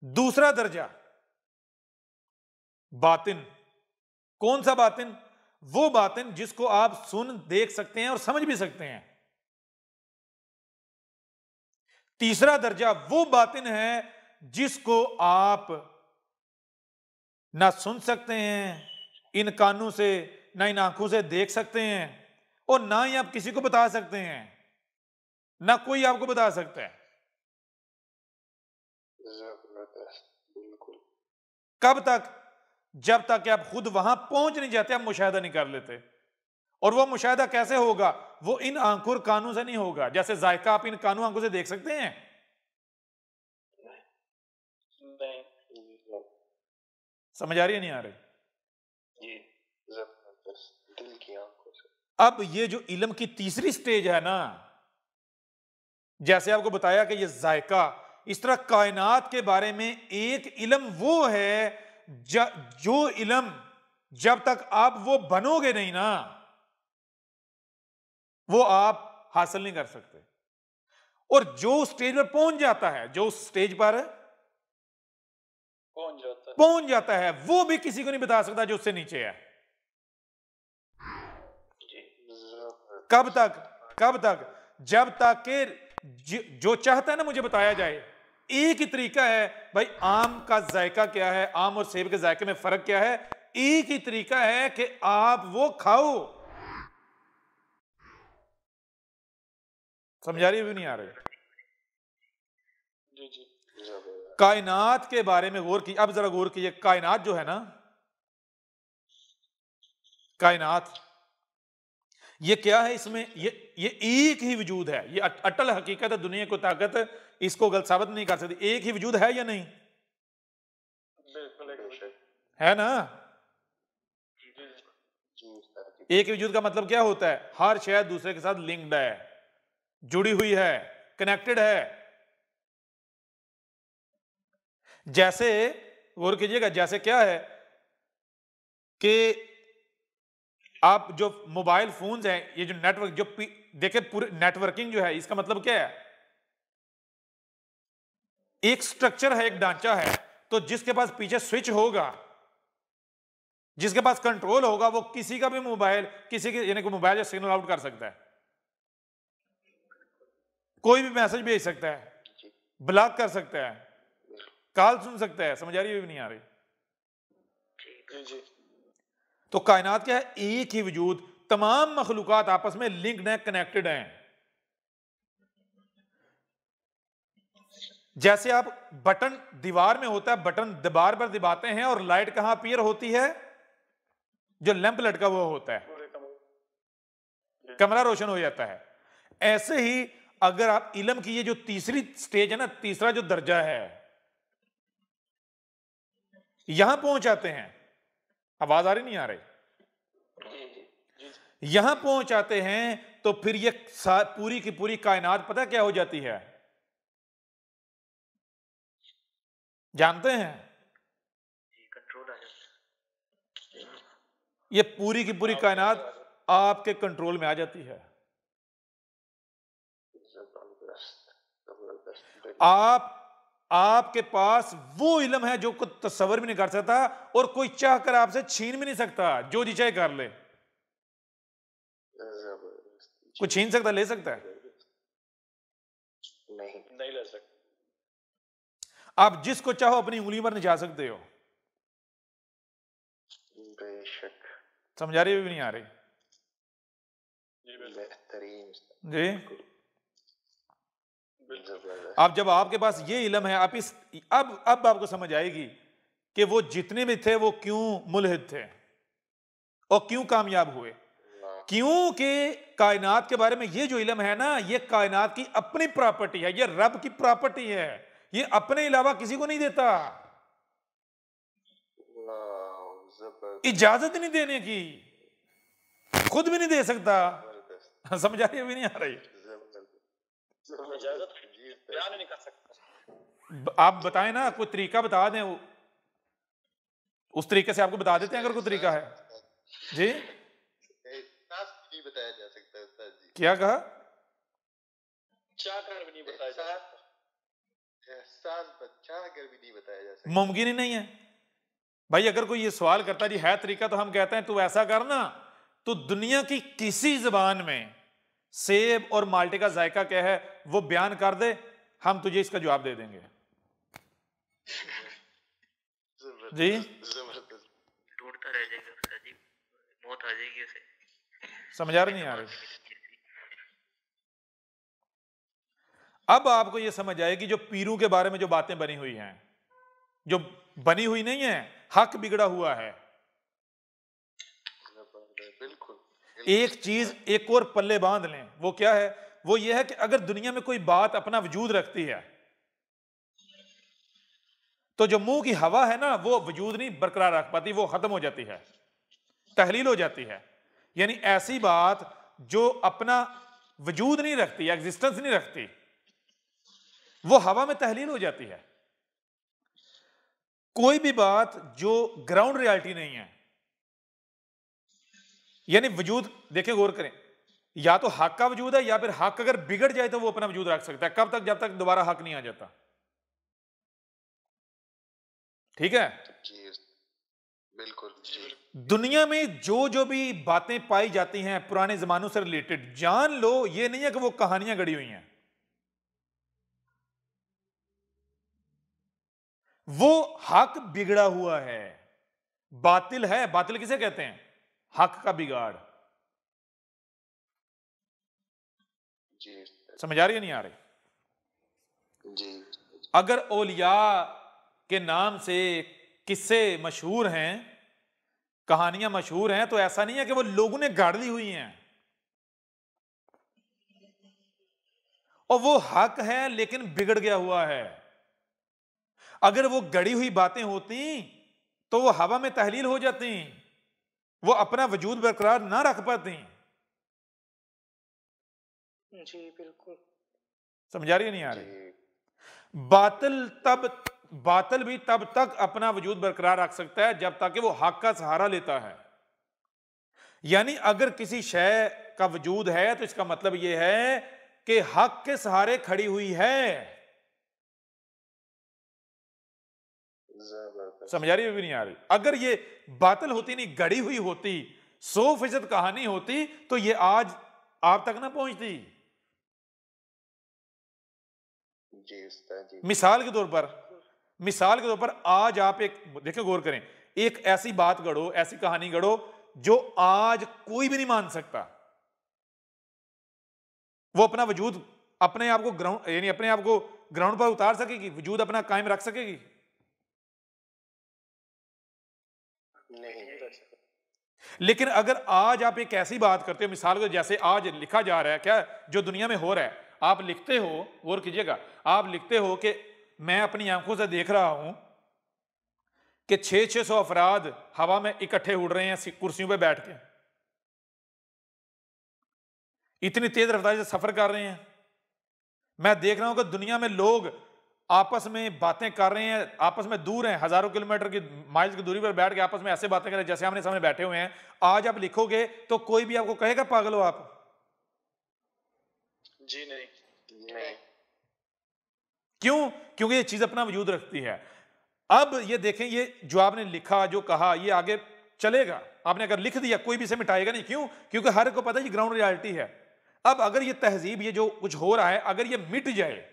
दूसरा दर्जा बातिन। कौन सा बातिन? वो बातिन जिसको आप सुन देख सकते हैं और समझ भी सकते हैं। तीसरा दर्जा वो बातिन है जिसको आप ना सुन सकते हैं इन कानों से, ना इन आंखों से देख सकते हैं, और ना ही आप किसी को बता सकते हैं, ना कोई आपको बता सकता है। कब तक? जब तक कि आप खुद वहां पहुंच नहीं जाते, आप मुशाहिदा नहीं कर लेते। और वो मुशाहिदा कैसे होगा? वो इन आंखों और कानों से नहीं होगा। जैसे जायका आप इन कानों आंखों से देख सकते हैं? समझ आ रही है नहीं आ रही? दिल की आंखों से। अब ये जो इल्म की तीसरी स्टेज है ना, जैसे आपको बताया कि ये जायका, इस तरह कायनात के बारे में एक इल्म वो है जो इल्म जब तक आप वो बनोगे नहीं ना, वो आप हासिल नहीं कर सकते। और जो स्टेज पर पहुंच जाता है, जो स्टेज पर पहुंच जाता है, वो भी किसी को नहीं बता सकता जो उससे नीचे है। कब तक? कब तक? जब तक कि जो चाहता है ना मुझे बताया जाए। एक ही तरीका है भाई, आम का जायका क्या है, आम और सेब के जायके में फर्क क्या है? एक ही तरीका है कि आप वो खाओ। समझा रही है भी नहीं आ रही? जी जी। कायनात के बारे में गौर की, अब जरा गौर कीजिए। कायनात जो है ना, कायनात ये क्या है? इसमें ये एक ही वजूद है, ये अटल हकीकत है, दुनिया को ताकत इसको गलत साबित नहीं कर सकती। एक ही वजूद है या नहीं? है ना? एक ही वजूद का मतलब क्या होता है? हर शय दूसरे के साथ लिंक्ड है, जुड़ी हुई है, कनेक्टेड है। जैसे गौर कीजिएगा, जैसे क्या है कि आप जो मोबाइल फोन्स हैं, ये जो नेटवर्क, जो देखे पूरे नेटवर्किंग जो है, इसका मतलब क्या है? एक स्ट्रक्चर है, एक ढांचा है, तो जिसके पास पीछे स्विच होगा, जिसके पास कंट्रोल होगा, वो किसी का भी मोबाइल, किसी के यानी कि मोबाइल या सिग्नल आउट कर सकता है, कोई भी मैसेज भेज सकता है, ब्लॉक कर सकता है, कॉल सुन सकता है। समझ आ रही है भी नहीं आ रही? जी। तो कायनात क्या है? एक ही वजूद, तमाम मखलूकात आपस में लिंक्ड हैं, कनेक्टेड हैं। जैसे आप बटन दीवार में होता है, बटन दीवार पर दबाते हैं और लाइट कहां अपीयर होती है? जो लैंप लटका हुआ होता है, कमरा रोशन हो जाता है। ऐसे ही अगर आप इल्म की ये जो तीसरी स्टेज है ना, तीसरा जो दर्जा है, यहां पहुंच आते हैं, आवाज आ रही नहीं आ रही? यहां पहुंच आते हैं तो फिर ये पूरी की पूरी कायनात पता क्या हो जाती है? जानते हैं? कंट्रोल आ जाता है। ये पूरी की पूरी कायनात आपके कंट्रोल में आ जाती है। आपके पास वो इल्म है जो कोई तस्वर भी नहीं कर सकता और कोई चाह कर आपसे छीन भी नहीं सकता, जो जी चाहे कर ले। कोई छीन सकता, ले सकता है? नहीं ले सकते। आप जिसको चाहो अपनी उंगली पर नचा सकते हो। बेशक। समझ आ रही है भी नहीं आ रही? बेहतरीन जी। अब जब आपके पास ये इल्म है, आप इस अब आपको समझ आएगी कि वो जितने भी थे वो क्यों मुल्हिद थे और क्यों कामयाब हुए। क्योंकि कायनात के बारे में ये जो इल्म है ना, ये कायनात की अपनी प्रॉपर्टी है, ये रब की प्रॉपर्टी है, ये अपने अलावा किसी को नहीं देता, इजाजत नहीं देने की, खुद भी नहीं दे सकता। समझ आ रही है भी नहीं आ रही? इजाजत बयान नहीं कर सकता। आप बताएं ना, कोई तरीका बता दें, उस तरीके से आपको बता देते हैं अगर कोई तरीका है। जी नहीं बताया जा सकता उस्ताद जी। क्या कहा? चाह कर भी नहीं बताया जा सकता। चाह कर भी नहीं बताया जा सकता। मुमकिन ही नहीं है भाई। अगर कोई ये सवाल करता जी है तरीका, तो हम कहते हैं तू ऐसा करना, तो दुनिया की किसी जबान में सेब और माल्टे का जायका क्या है वो बयान कर दे, हम तुझे इसका जवाब दे देंगे। जी ढूंढता रह जाएगा उस्ताद जी, मौत आ जाएगी उसे। समझ आ रही नहीं आ रही? अब आपको यह समझ आएगी जो पीरों के बारे में जो बातें बनी हुई हैं, जो बनी हुई नहीं है, हक बिगड़ा हुआ है। बिल्कुल। एक चीज एक और पल्ले बांध लें, वो क्या है? वो ये है कि अगर दुनिया में कोई बात अपना वजूद रखती है, तो जो मुंह की हवा है ना, वो वजूद नहीं बरकरार रख पाती, वो खत्म हो जाती है, तहलील हो जाती है। यानी ऐसी बात जो अपना वजूद नहीं रखती, एग्जिस्टेंस नहीं रखती, वो हवा में तहलील हो जाती है। कोई भी बात जो ग्राउंड रियलिटी नहीं है, यानी वजूद, देखें गौर करें, या तो हक का वजूद है, या फिर हक अगर बिगड़ जाए तो वो अपना वजूद रख सकता है। कब तक? जब तक दोबारा हक नहीं आ जाता। ठीक है जी बिल्कुल जी। दुनिया में जो जो भी बातें पाई जाती हैं पुराने जमानों से रिलेटेड, जान लो ये नहीं है कि वो कहानियां गढ़ी हुई हैं, वो हक बिगड़ा हुआ है, बातिल है। बातिल किसे कहते हैं? हक का बिगाड़। जी समझ आ रही है नहीं आ रही? जी। अगर औलिया के नाम से किस्से मशहूर हैं, कहानियां मशहूर हैं, तो ऐसा नहीं है कि वो लोगों ने गाड़ ली हुई हैं, और वो हक है लेकिन बिगड़ गया हुआ है। अगर वो गड़ी हुई बातें होती तो वो हवा में तहलील हो जाती, वो अपना वजूद बरकरार ना रख पाती। जी बिल्कुल। समझ आ रही है नहीं आ रही? बातिल भी तब तक अपना वजूद बरकरार रख सकता है जब तक कि वो हक का सहारा लेता है। यानी अगर किसी शय का वजूद है तो इसका मतलब यह है कि हक के सहारे खड़ी हुई है। जबरदस्त। समझ आ रही है भी नहीं आ रही? अगर ये बातिल होती नहीं, गढ़ी हुई होती, 100% कहानी होती, तो ये आज आप तक ना पहुंचती। जी उस्ताद जी। मिसाल के तौर पर आज आप एक देखिए, गौर करें, एक ऐसी बात गढ़ो, ऐसी कहानी गढ़ो जो आज कोई भी नहीं मान सकता। वो अपना वजूद, अपने आप को ग्राउंड, यानी अपने आप को ग्राउंड पर उतार सकेगी, वजूद अपना कायम रख सकेगी? नहीं लेकिन अगर आज आप एक ऐसी बात करते हो, मिसाल को जैसे आज लिखा जा रहा है, क्या जो दुनिया में हो रहा है, आप लिखते हो, गौर कीजिएगा, आप लिखते हो कि मैं अपनी आंखों से देख रहा हूं कि 600 अफराद हवा में इकट्ठे उड़ रहे हैं कुर्सियों पे बैठ के, इतनी तेज रफ्तारी से सफर कर रहे हैं। मैं देख रहा हूं कि दुनिया में लोग आपस में बातें कर रहे हैं, आपस में दूर हैं, हजारों किलोमीटर की, माइल्स की दूरी पर बैठ के आपस में ऐसे बातें कर रहे हैं जैसे आमने सामने बैठे हुए हैं। आज आप लिखोगे तो कोई भी आपको कहेगा पागल हो आप? जी नहीं। नहीं। क्यों? क्योंकि ये चीज अपना वजूद रखती है। अब ये देखें, ये जो आपने लिखा, जो कहा, ये आगे चलेगा। आपने अगर लिख दिया, कोई भी इसे मिटाएगा नहीं। क्यों? क्योंकि हर को पता है ये ग्राउंड रियलिटी है। अब अगर ये तहजीब, ये जो कुछ हो रहा है, अगर ये मिट जाए,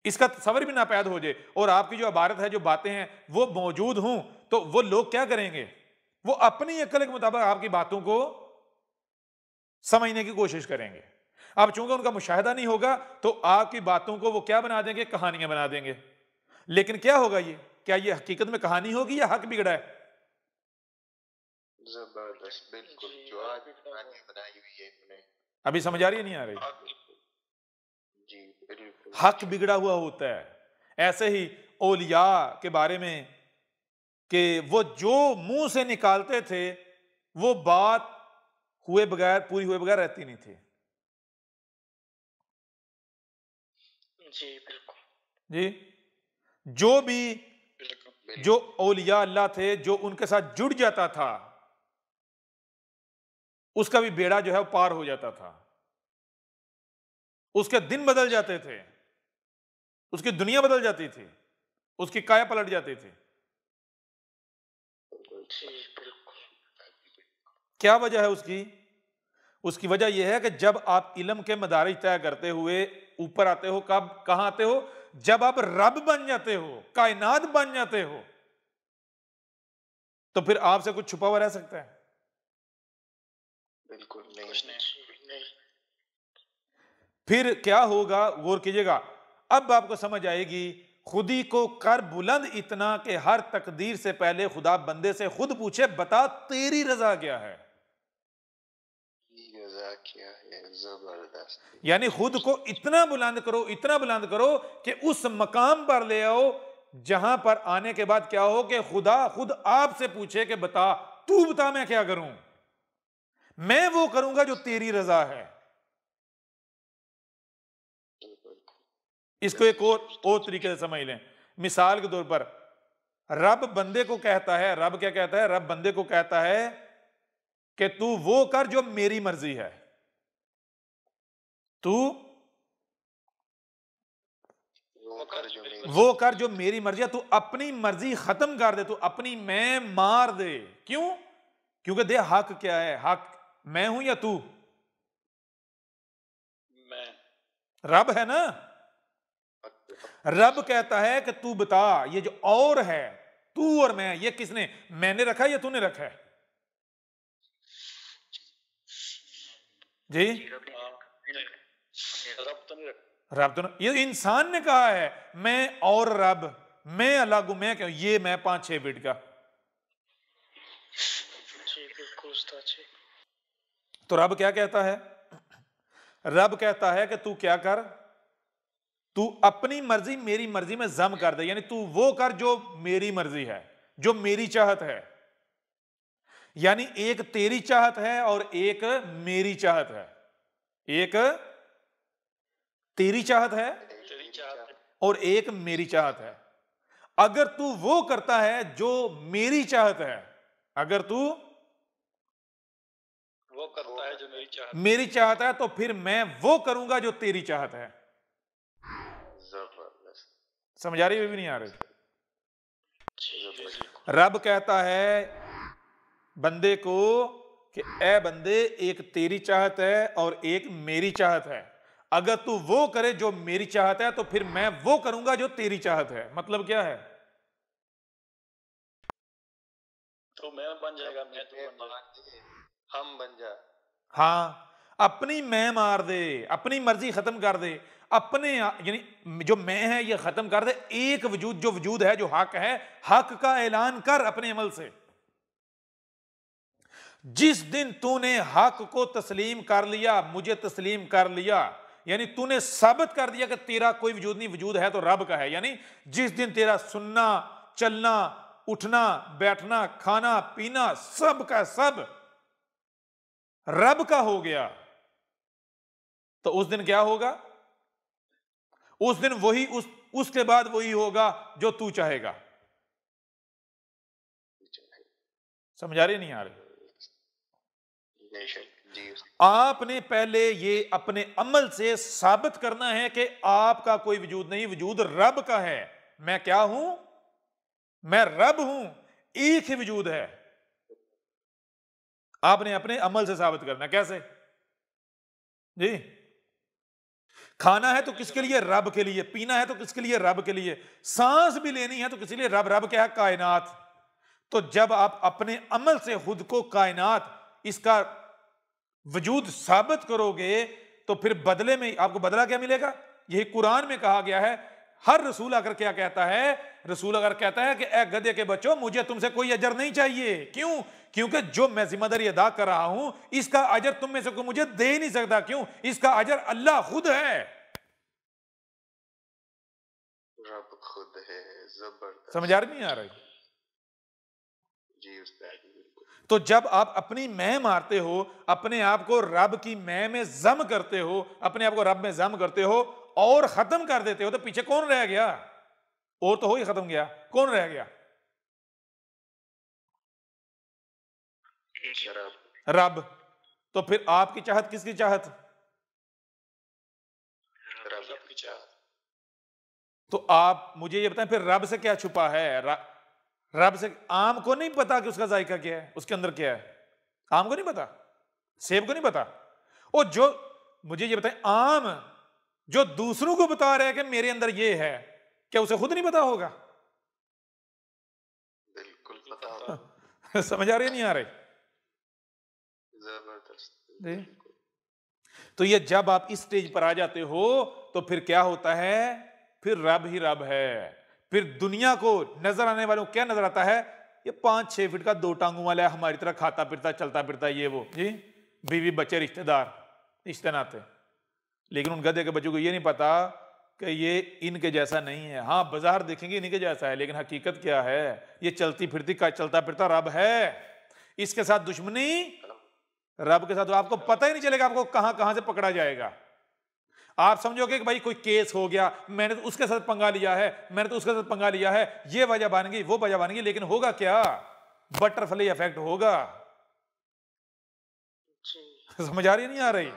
इसका तस्वर भी ना पैदा हो जाए, और आपकी जो इबारत है, जो बातें हैं, वो मौजूद हों, तो वो लोग क्या करेंगे? वो अपनी अक्ल के मुताबिक आपकी बातों को समझने की कोशिश करेंगे। अब चूंकि उनका मुशाहिदा नहीं होगा, तो आपकी बातों को वो क्या बना देंगे? कहानियां बना देंगे। लेकिन क्या होगा ये? क्या ये हकीकत में कहानी होगी या हक बिगड़ा है? जबरदस्त, बिल्कुल जो आज कहानी बनाई हुई है इन्होंने। अभी समझ आ रही है, नहीं आ रही? जी बिल्कुल। हक बिगड़ा हुआ होता है। ऐसे ही औलिया के बारे में कि वो जो मुंह से निकालते थे, वो बात हुए बगैर, पूरी हुए बगैर रहती नहीं थी। जी बिल्कुल। जी, जो भी, जो औलिया अल्लाह थे, जो उनके साथ जुड़ जाता था, उसका भी बेड़ा जो है वो पार हो जाता था, उसके दिन बदल जाते थे, उसकी दुनिया बदल जाती थी, उसकी काया पलट जाती थी। जी बिल्कुल। क्या वजह है उसकी? उसकी वजह यह है कि जब आप इल्म के मदारिज तय करते हुए ऊपर आते हो, कब, कहां आते हो? जब आप रब बन जाते हो, कायनात बन जाते हो, तो फिर आपसे कुछ छुपा हुआ रह सकता है? बिल्कुल नहीं। फिर क्या होगा? गौर कीजिएगा, अब आपको समझ आएगी। खुदी को कर बुलंद इतना कि हर तकदीर से पहले खुदा बंदे से खुद पूछे, बता तेरी रजा क्या है? रजा क्या है? जबरदस्त। यानी खुद को इतना बुलंद करो, इतना बुलंद करो कि उस मकाम पर ले आओ जहां पर आने के बाद क्या हो कि खुदा खुद आपसे पूछे कि बता, तू बता मैं क्या करूं? मैं वो करूंगा जो तेरी रजा है। इसको एक और तरीके से समझ लें। मिसाल के तौर पर रब बंदे को कहता है, रब क्या कहता है? रब बंदे को कहता है कि तू वो कर जो मेरी मर्जी है, तू वो कर जो मेरी मर्जी है, तू अपनी मर्जी खत्म कर दे, तू अपनी मैं मार दे। क्यों? क्योंकि दे हक क्या है? हक मैं हूं या तू? मैं। रब है ना। रब कहता है कि तू बता, ये जो और है, तू और मैं, ये किसने, मैंने रखा है या तूने रखा है? जी, रब तो नहीं रखा। रब तो ना, ये इंसान ने कहा है मैं और रब, मैं अलग हूं, मैं क्यों? ये मैं 5-6 फीट का। जी बिल्कुल उस्ताद जी। तो रब क्या कहता है? रब कहता है कि तू क्या कर, तू अपनी मर्जी मेरी मर्जी में जम कर दे, यानी तू वो कर जो मेरी मर्जी है, जो मेरी चाहत है। यानी एक तेरी चाहत है और एक मेरी चाहत है। एक तेरी चाहत है और एक मेरी चाहत है। अगर तू वो करता है जो मेरी चाहत है, अगर तू वो करता है जो मेरी चाहत है, तो फिर मैं वो करूंगा जो तेरी चाहत है। जबरदस्त। समझ आ रही है भी नहीं आ रही? रब कहता है बंदे को कि ए बंदे, एक तेरी चाहत है और एक मेरी चाहत है। अगर तू वो करे जो मेरी चाहत है तो फिर मैं वो करूंगा जो तेरी चाहत है। मतलब क्या है? तो मैं बन जाएगा, मैं तो बन जाएगा, हम बन जा। हाँ, अपनी मैं मार दे, अपनी मर्जी खत्म कर दे, अपने यानी जो मैं है ये खत्म कर दे। एक वजूद जो वजूद है, जो हक है, हक का ऐलान कर अपने अमल से। जिस दिन तूने हक को तस्लीम कर लिया, मुझे तस्लीम कर लिया, यानी तूने साबित कर दिया कि तेरा कोई वजूद नहीं, वजूद है तो रब का है। यानी जिस दिन तेरा सुनना, चलना, उठना, बैठना, खाना, पीना, सब का सब रब का हो गया, तो उस दिन क्या होगा? उस दिन वही उसके बाद वही होगा जो तू चाहेगा। समझ आ रही नहीं आ रही? आपने पहले ये अपने अमल से साबित करना है कि आपका कोई वजूद नहीं, वजूद रब का है। मैं क्या हूं? मैं रब हूं, एक ही वजूद है। आपने अपने अमल से साबित करना। कैसे जी? खाना है तो किसके लिए? रब के लिए। पीना है तो किसके लिए? रब के लिए। सांस भी लेनी है तो किसके लिए? रब। रब क्या है? कायनात। तो जब आप अपने अमल से खुद को कायनात, इसका वजूद साबित करोगे तो फिर बदले में आपको बदला क्या मिलेगा? यही कुरान में कहा गया है। हर रसूल अगर क्या कहता है? रसूल अगर कहता है कि ए गधे के बच्चों, मुझे तुमसे कोई अजर नहीं चाहिए। क्यों? क्योंकि जो मैं जिम्मेदारी अदा कर रहा हूं इसका अजर तुम में से कोई मुझे दे ही नहीं सकता। क्यों? इसका अजर अल्लाह खुद है। रब खुद है। जबरदस्त। समझ आ रही नहीं आ रही? जी उस्ताद। तो जब आप अपनी मैं मारते हो, अपने आप को रब की मैं में जम करते हो, अपने आप को रब में जम करते हो और खत्म कर देते हो, तो पीछे कौन रह गया? और तो हो ही खत्म गया, कौन रह गया? रब। तो फिर आपकी चाहत किसकी चाहत? रब की चाहत। तो आप मुझे ये बताएं, फिर रब से क्या छुपा है? रब से आम को नहीं पता कि उसका जायका क्या है, उसके अंदर क्या है? आम को नहीं पता, सेब को नहीं पता। और जो मुझे ये बताएं, आम जो दूसरों को बता रहे हैं कि मेरे अंदर ये है, क्या उसे खुद नहीं पता होगा? बिल्कुल पता होगा। समझ आ रही नहीं आ रही? जबरदस्त। तो ये जब आप इस स्टेज पर आ जाते हो तो फिर क्या होता है? फिर रब ही रब है। फिर दुनिया को नजर आने वालों को क्या नजर आता है? ये 5-6 फीट का 2 टांगों वाला है, हमारी तरह खाता फिरता, चलता फिरता, ये वो जी, बीवी बच्चे, रिश्तेदार, रिश्ते नाते। लेकिन उन गधे के बच्चों को ये नहीं पता कि ये इनके जैसा नहीं है। हाँ, बाजार देखेंगे इनके जैसा है, लेकिन हकीकत क्या है? ये चलती फिरती का चलता फिरता रब है। इसके साथ दुश्मनी रब के साथ, तो आपको पता ही नहीं चलेगा आपको कहां कहां से पकड़ा जाएगा। आप समझोगे कि भाई कोई केस हो गया, मैंने तो उसके साथ पंगा लिया है, मैंने तो उसके साथ पंगा लिया है, ये वजह बन गई, वो वजह बन गई, लेकिन होगा क्या? बटरफ्लाई इफेक्ट होगा। समझ आ रही नहीं आ रही?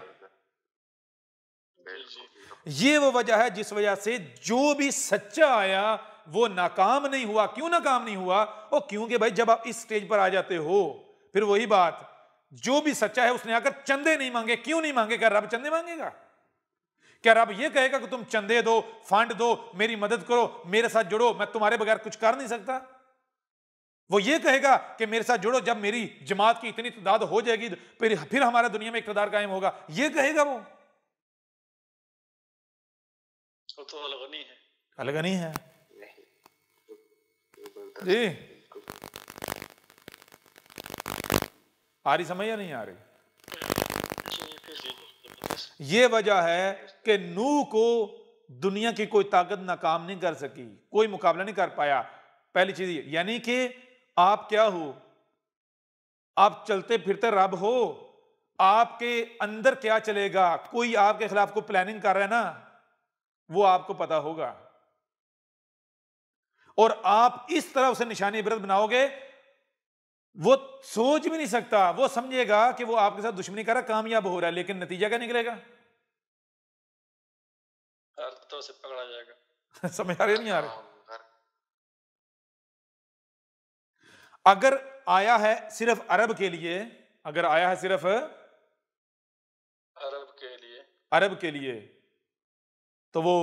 ये वो वजह है जिस वजह से जो भी सच्चा आया वो नाकाम नहीं हुआ। क्यों नाकाम नहीं हुआ? और क्योंकि भाई जब आप इस स्टेज पर आ जाते हो, फिर वही बात, जो भी सच्चा है उसने आकर चंदे नहीं मांगे। क्यों नहीं मांगे? क्या रब चंदे मांगेगा? क्या रब ये कहेगा कि तुम चंदे दो, फंड दो, मेरी मदद करो, मेरे साथ जुड़ो, मैं तुम्हारे बगैर कुछ कर नहीं सकता? वो ये कहेगा कि मेरे साथ जुड़ो, जब मेरी जमात की इतनी तादाद हो जाएगी फिर हमारा दुनिया में इक़्तिदार कायम होगा, ये कहेगा वो? तो अलग नहीं है, अलग नहीं है जी। आ रही समझ या नहीं आ रही? ये वजह है कि नूह को दुनिया की कोई ताकत नाकाम नहीं कर सकी, कोई मुकाबला नहीं कर पाया। पहली चीज यानी कि आप क्या हो? आप चलते फिरते रब हो। आपके अंदर क्या चलेगा? कोई आपके खिलाफ को प्लानिंग कर रहा है ना, वो आपको पता होगा। और आप इस तरह उसे निशानी इबरत बनाओगे, वो सोच भी नहीं सकता। वो समझेगा कि वो आपके साथ दुश्मनी कर रहा, कामयाब हो रहा है, लेकिन नतीजा क्या निकलेगा? हर तरह से पकड़ा जाएगा। समझ आ रही नहीं आ रही? अगर आया है सिर्फ अरब के लिए, अगर आया है सिर्फ अरब के लिए, तो वो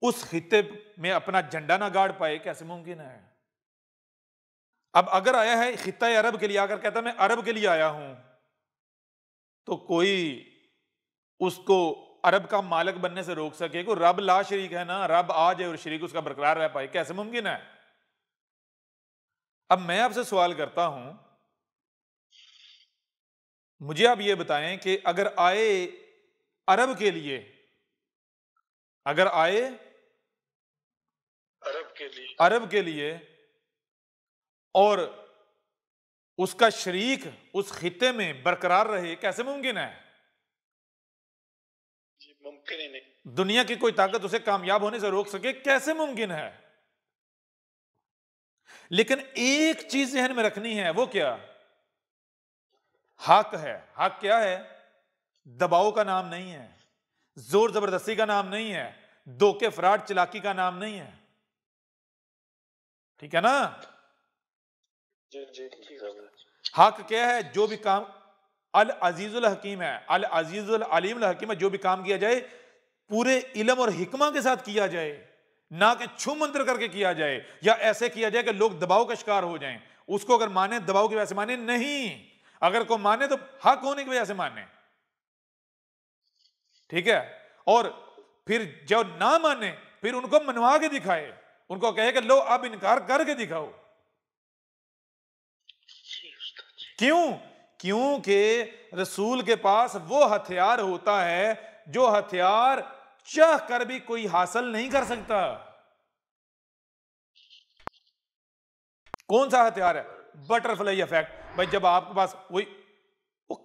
उस खित्ते में अपना झंडा ना गाड़ पाए, कैसे मुमकिन है? अब अगर आया है खित्ता अरब के लिए, अगर कहता मैं अरब के लिए आया हूं, तो कोई उसको अरब का मालिक बनने से रोक सके? को रब ला शरीक है ना, रब आ जाए और शरीक उसका बरकरार रह पाए, कैसे मुमकिन है? अब मैं आपसे सवाल करता हूं, मुझे आप ये बताएं कि अगर आए अरब के लिए, अगर आए अरब के लिए और उसका शरीक उस खित्ते में बरकरार रहे, कैसे मुमकिन है? मुमकिन ही नहीं। दुनिया की कोई ताकत उसे कामयाब होने से रोक सके, कैसे मुमकिन है? लेकिन एक चीज ज़हन में रखनी है, वो क्या? हक है। हक क्या है? दबाव का नाम नहीं है, जोर जबरदस्ती का नाम नहीं है, धोखे फ्रॉड चालाकी का नाम नहीं है, ठीक है ना? हक क्या है? जो भी काम अल अजीजुल हकीम है, अल अजीजुल अलीम हकीम है, जो भी काम किया जाए पूरे इल्म और हिकमा के साथ किया जाए, ना कि छू मंत्र करके किया जाए या ऐसे किया जाए कि लोग दबाव का शिकार हो जाएं। उसको अगर माने दबाव की वजह से माने नहीं, अगर को माने तो हक होने की वजह से माने, ठीक है? और फिर जब ना माने फिर उनको मनवा के दिखाए, उनको कहे कि लो अब इनकार करके दिखाओ। क्यों? क्योंकि रसूल के पास वो हथियार होता है जो हथियार चाह कर भी कोई हासिल नहीं कर सकता। कौन सा हथियार है? Butterfly effect. भाई जब आपके पास वही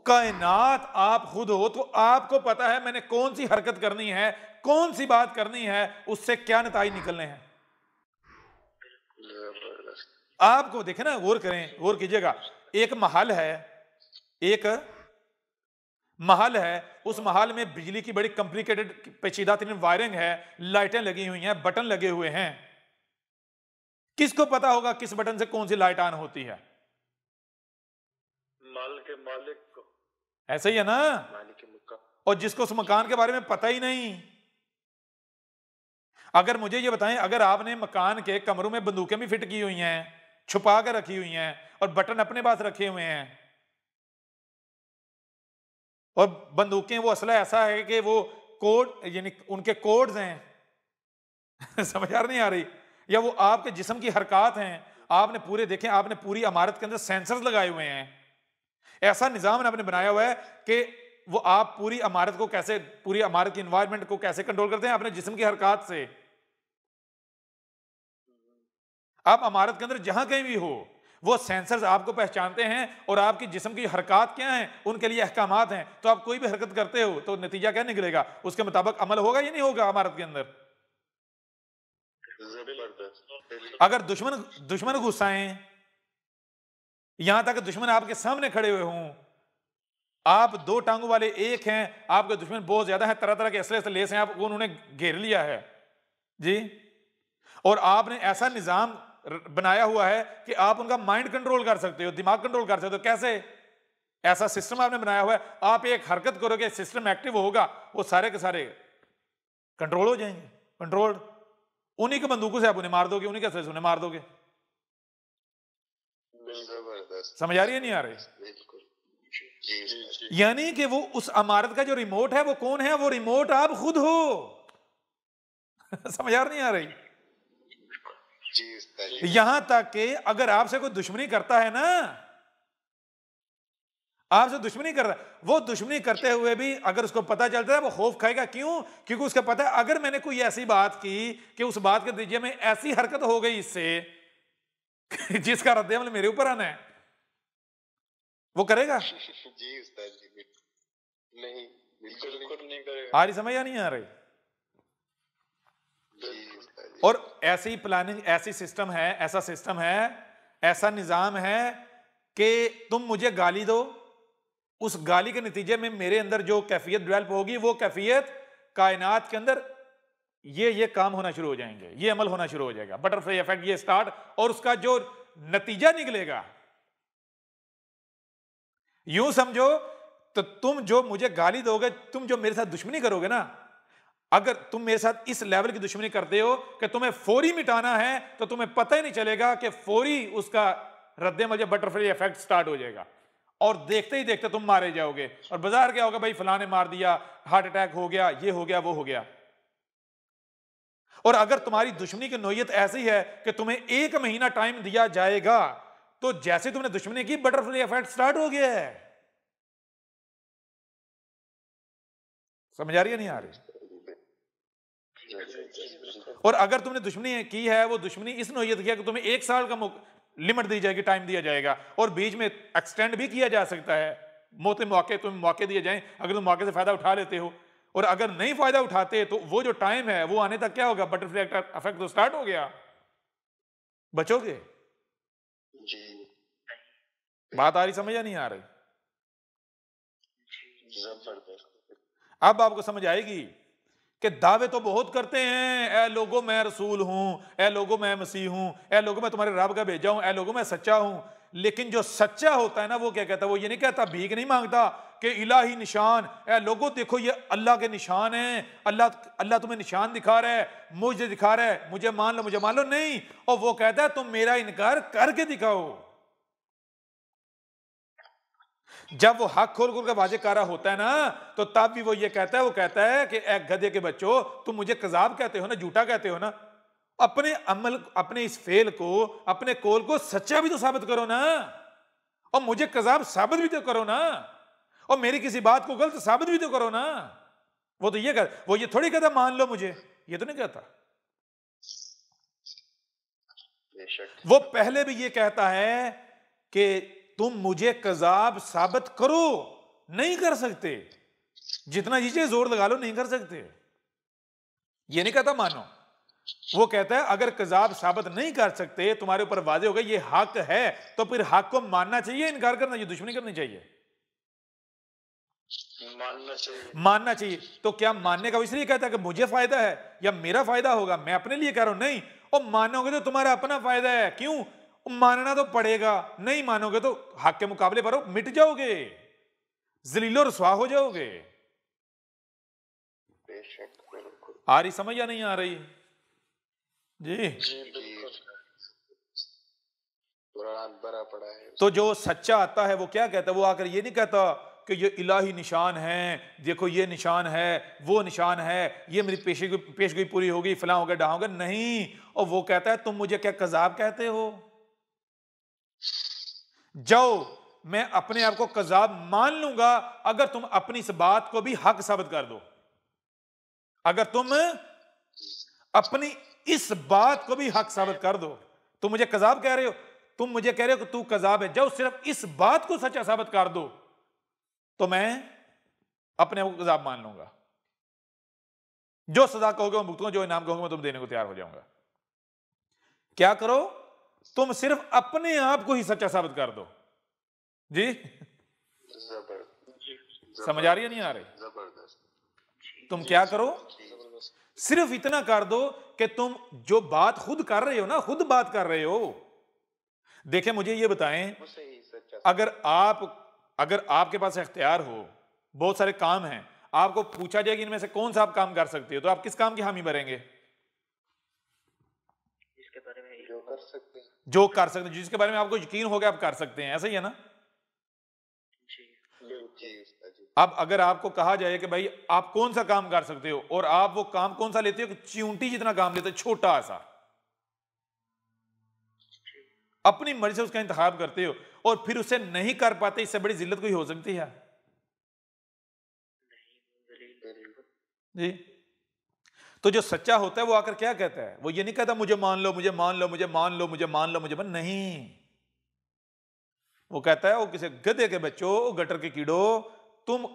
कायनात आप खुद हो, तो आपको पता है मैंने कौन सी हरकत करनी है, कौन सी बात करनी है, उससे क्या नतीजे निकलने हैं। आपको देखें ना, गौर करें, गौर कीजिएगा। एक महल है, एक महल है, उस महल में बिजली की बड़ी कॉम्प्लिकेटेड पेचीदा तरीन वायरिंग है, लाइटें लगी हुई हैं, बटन लगे हुए हैं। किसको पता होगा किस बटन से कौन सी लाइट ऑन होती है? माल के मालिक को। ऐसा ही है ना? मालिक के मकान। और जिसको उस मकान के बारे में पता ही नहीं। अगर मुझे ये बताएं, अगर आपने मकान के कमरों में बंदूकें भी फिट की हुई हैं, छुपा कर रखी हुई हैं, और बटन अपने पास रखे हुए हैं, और बंदूकें वो असला ऐसा है कि वो कोड यानी उनके कोड्स हैं समझ आ नहीं आ रही? या वो आपके जिस्म की हरकत हैं, आपने पूरे देखें, आपने पूरी इमारत के अंदर सेंसर्स लगाए हुए हैं, ऐसा निजाम आपने बनाया हुआ है कि वो आप पूरी इमारत को कैसे, पूरी इमारत की एनवायरनमेंट को कैसे कंट्रोल करते हैं? अपने जिस्म की हरकत से। आप इमारत के अंदर जहां कहीं भी हो, वो सेंसर्स आपको पहचानते हैं और आपकी जिस्म की हरकत क्या हैं उनके लिए अहकामात हैं। तो आप कोई भी हरकत करते हो तो नतीजा क्या निकलेगा, उसके मुताबिक अमल होगा या नहीं होगा इमारत के अंदर? अगर दुश्मन गुस्साएं, यहां तक दुश्मन आपके सामने खड़े हुए हों, आप दो टांगों वाले एक हैं, आपके दुश्मन बहुत ज्यादा हैं, तरह तरह के असले से लेस हैं, आपको उन्होंने घेर लिया है जी, और आपने ऐसा निजाम बनाया हुआ है कि आप उनका माइंड कंट्रोल कर सकते हो, दिमाग कंट्रोल कर सकते हो। कैसे? ऐसा सिस्टम आपने बनाया हुआ है, आप एक हरकत करोगे, सिस्टम एक्टिव होगा, वो सारे के सारे कंट्रोल हो जाएंगे, कंट्रोल्ड। उन्हीं के बंदूकों से आप उन्हें मार दोगे, उन्हीं के असले से उन्हें मार दोगे। समझ आ रही है नहीं आ रही? यानी कि वो उस इमारत का जो रिमोट है वो कौन है? वो रिमोट आप खुद हो समझ आ नहीं आ रही? यहां तक कि अगर आपसे कोई दुश्मनी करता है ना, आपसे दुश्मनी कर रहा है, वो दुश्मनी करते हुए भी अगर उसको पता चलता है वो खौफ खाएगा। क्यों? क्योंकि उसको पता है अगर मैंने कोई ऐसी बात की कि उस बात के नतीजे में ऐसी हरकत हो गई इससे जिसका रद्द-ए-अमल मेरे ऊपर आना है, वो करेगा? जी उस्ताद जी, नहीं, बिल्कुल नहीं करेगा। आ रही समझ या नहीं आ रही? और ऐसी प्लानिंग, ऐसी सिस्टम है, ऐसा सिस्टम है, ऐसा निजाम है कि तुम मुझे गाली दो, उस गाली के नतीजे में मेरे अंदर जो कैफियत डेवलप होगी, वो कैफियत कायनात के अंदर ये काम होना शुरू हो जाएंगे, ये अमल होना शुरू हो जाएगा, बटरफ्लाई इफेक्ट ये स्टार्ट, और उसका जो नतीजा निकलेगा। यूं समझो, तो तुम जो मुझे गाली दोगे, तुम जो मेरे साथ दुश्मनी करोगे ना, अगर तुम मेरे साथ इस लेवल की दुश्मनी करते हो कि तुम्हें फौरी मिटाना है, तो तुम्हें पता ही नहीं चलेगा कि फौरी उसका रद्द-ए-अमल, बटरफ्लाई इफेक्ट स्टार्ट हो जाएगा और देखते ही देखते तुम मारे जाओगे। और बाजार क्या होगा, भाई फलाने मार दिया, हार्ट अटैक हो गया, ये हो गया, वो हो गया। और अगर तुम्हारी दुश्मनी की नोयत ऐसी है कि तुम्हें 1 महीना टाइम दिया जाएगा, तो जैसे तुमने दुश्मनी की, बटरफ्लाई इफेक्ट स्टार्ट हो गया है। समझ आ रही है, नहीं आ रही? और अगर तुमने दुश्मनी की है, वो दुश्मनी इस नोयत की है कि तुम्हें 1 साल का लिमिट दी जाएगी, टाइम दिया जाएगा, और बीच में एक्सटेंड भी किया जा सकता है। मौके तुम्हें मौके दिए जाएं, अगर तुम मौके से फायदा उठा लेते हो। और अगर नहीं फायदा उठाते, तो वो जो टाइम है वो आने तक क्या होगा, बटरफ्लाई इफेक्ट तो स्टार्ट हो गया, बचोगे। जी बात आ रही, समझ या नहीं आ रही? जबरदस्त। अब आपको समझ आएगी कि दावे तो बहुत करते हैं, ए लोगों मैं रसूल हूं, ए लोगों मैं मसीह हूं, ए लोगों मैं तुम्हारे रब का भेजा हूं, ए लोगों मैं सच्चा हूं। लेकिन जो सच्चा होता है ना, वो क्या कहता है? वो ये नहीं कहता, भीख नहीं मांगता कि इलाही निशान, ए लोगों देखो ये अल्लाह के निशान हैं, अल्लाह तुम्हें निशान दिखा रहा है, मुझे दिखा रहा है, मुझे मान लो, मुझे मान लो। नहीं, और वो कहता है तुम मेरा इनकार करके दिखाओ। जब वो हक खोल खोल के वाजे कर रहा होता है ना, तो तब भी वो ये कहता है, वो कहता है कि ए गधे के बच्चों, तुम मुझे कज़ाब कहते हो ना, झूठा कहते हो ना, अपने अमल, अपने इस फेल को, अपने कौल को सच्चा भी तो साबित करो ना, और मुझे कज़ाब साबित भी तो करो ना, और मेरी किसी बात को गलत साबित भी तो करो ना। वो तो ये कहता, वो ये थोड़ी कहता मान लो मुझे, ये तो नहीं कहता। वो पहले भी ये कहता है कि तुम मुझे कज़ाब साबित करो, नहीं कर सकते, जितना नीचे जोर लगा लो नहीं कर सकते। ये नहीं कहता मानो, वो कहता है अगर कज़ाब साबित नहीं कर सकते, तुम्हारे ऊपर वादे हो गए ये हक है, तो फिर हक को मानना चाहिए, इनकार करना चाहिए, दुश्मनी करनी चाहिए? मानना चाहिए। तो क्या मानने का इसलिए कहता है कि मुझे फायदा है या मेरा फायदा होगा, मैं अपने लिए कह रहा हूं? नहीं, और मानोगे तो तुम्हारा अपना फायदा है। क्यों? मानना तो पड़ेगा, नहीं मानोगे तो हक के मुकाबले पर मिट जाओगे, जलीलो रसवा हो जाओगे। आ रही समझ या नहीं आ रही? जी कुरान भरा पड़ा है। तो जो सच्चा आता है वो क्या कहता है? वो आकर ये नहीं कहता कि ये इलाही निशान है, देखो ये निशान है, वो निशान है, ये मेरी पेशगोई पूरी होगी, फलां होगा, डहा होगा। नहीं, और वो कहता है तुम मुझे क्या कज़ाब कहते हो? जाओ, मैं अपने आप को कज़ाब मान लूंगा अगर तुम अपनी इस बात को भी हक साबित कर दो। अगर तुम अपनी इस बात को भी हक साबित कर दो। तुम मुझे कज़ाब कह रहे हो, तुम मुझे कह रहे हो कि तू कज़ाब है, जाओ सिर्फ इस बात को सच्चा साबित कर दो, तो मैं अपने आप को कज़ाब मान लूंगा। जो सजा कहोगे मैं भुगतूंगा, जो इनाम कहोगे मैं तुम देने को तैयार हो जाऊंगा। क्या करो? तुम सिर्फ अपने आप को ही सच्चा साबित कर दो। जी समझ आ रही है नहीं आ रही? जबरदस्त। तुम क्या करो? सिर्फ इतना कर दो कि तुम जो बात खुद कर रहे हो ना, खुद बात कर रहे हो। देखें, मुझे ये बताएं, अगर आपके पास इख्तियार हो, बहुत सारे काम हैं, आपको पूछा जाए कि इनमें से कौन सा आप काम कर सकते हो, तो आप किस काम की हामी भरेंगे? जिसके बारे में जो कर सकते हैं, जो कर सकते हैं, जिसके बारे में आपको यकीन हो गया आप कर सकते हैं। ऐसा ही है ना? अब अगर आपको कहा जाए कि भाई आप कौन सा काम कर सकते हो, और आप वो काम कौन सा लेते हो कि चींटी जितना काम लेते हो, छोटा सा, अपनी मर्जी से उसका इंतखाब करते हो, और फिर उसे नहीं कर पाते, इससे बड़ी जिल्लत कोई हो सकती है? जी। तो जो सच्चा होता है वो आकर क्या कहता है? वो ये नहीं कहता मुझे मान लो, मुझे मान लो, मुझे मान लो, मुझे मान लो, मुझे मान, नहीं। वो कहता है, वो किसी गधे के बच्चों, गटर के कीड़ो, तुम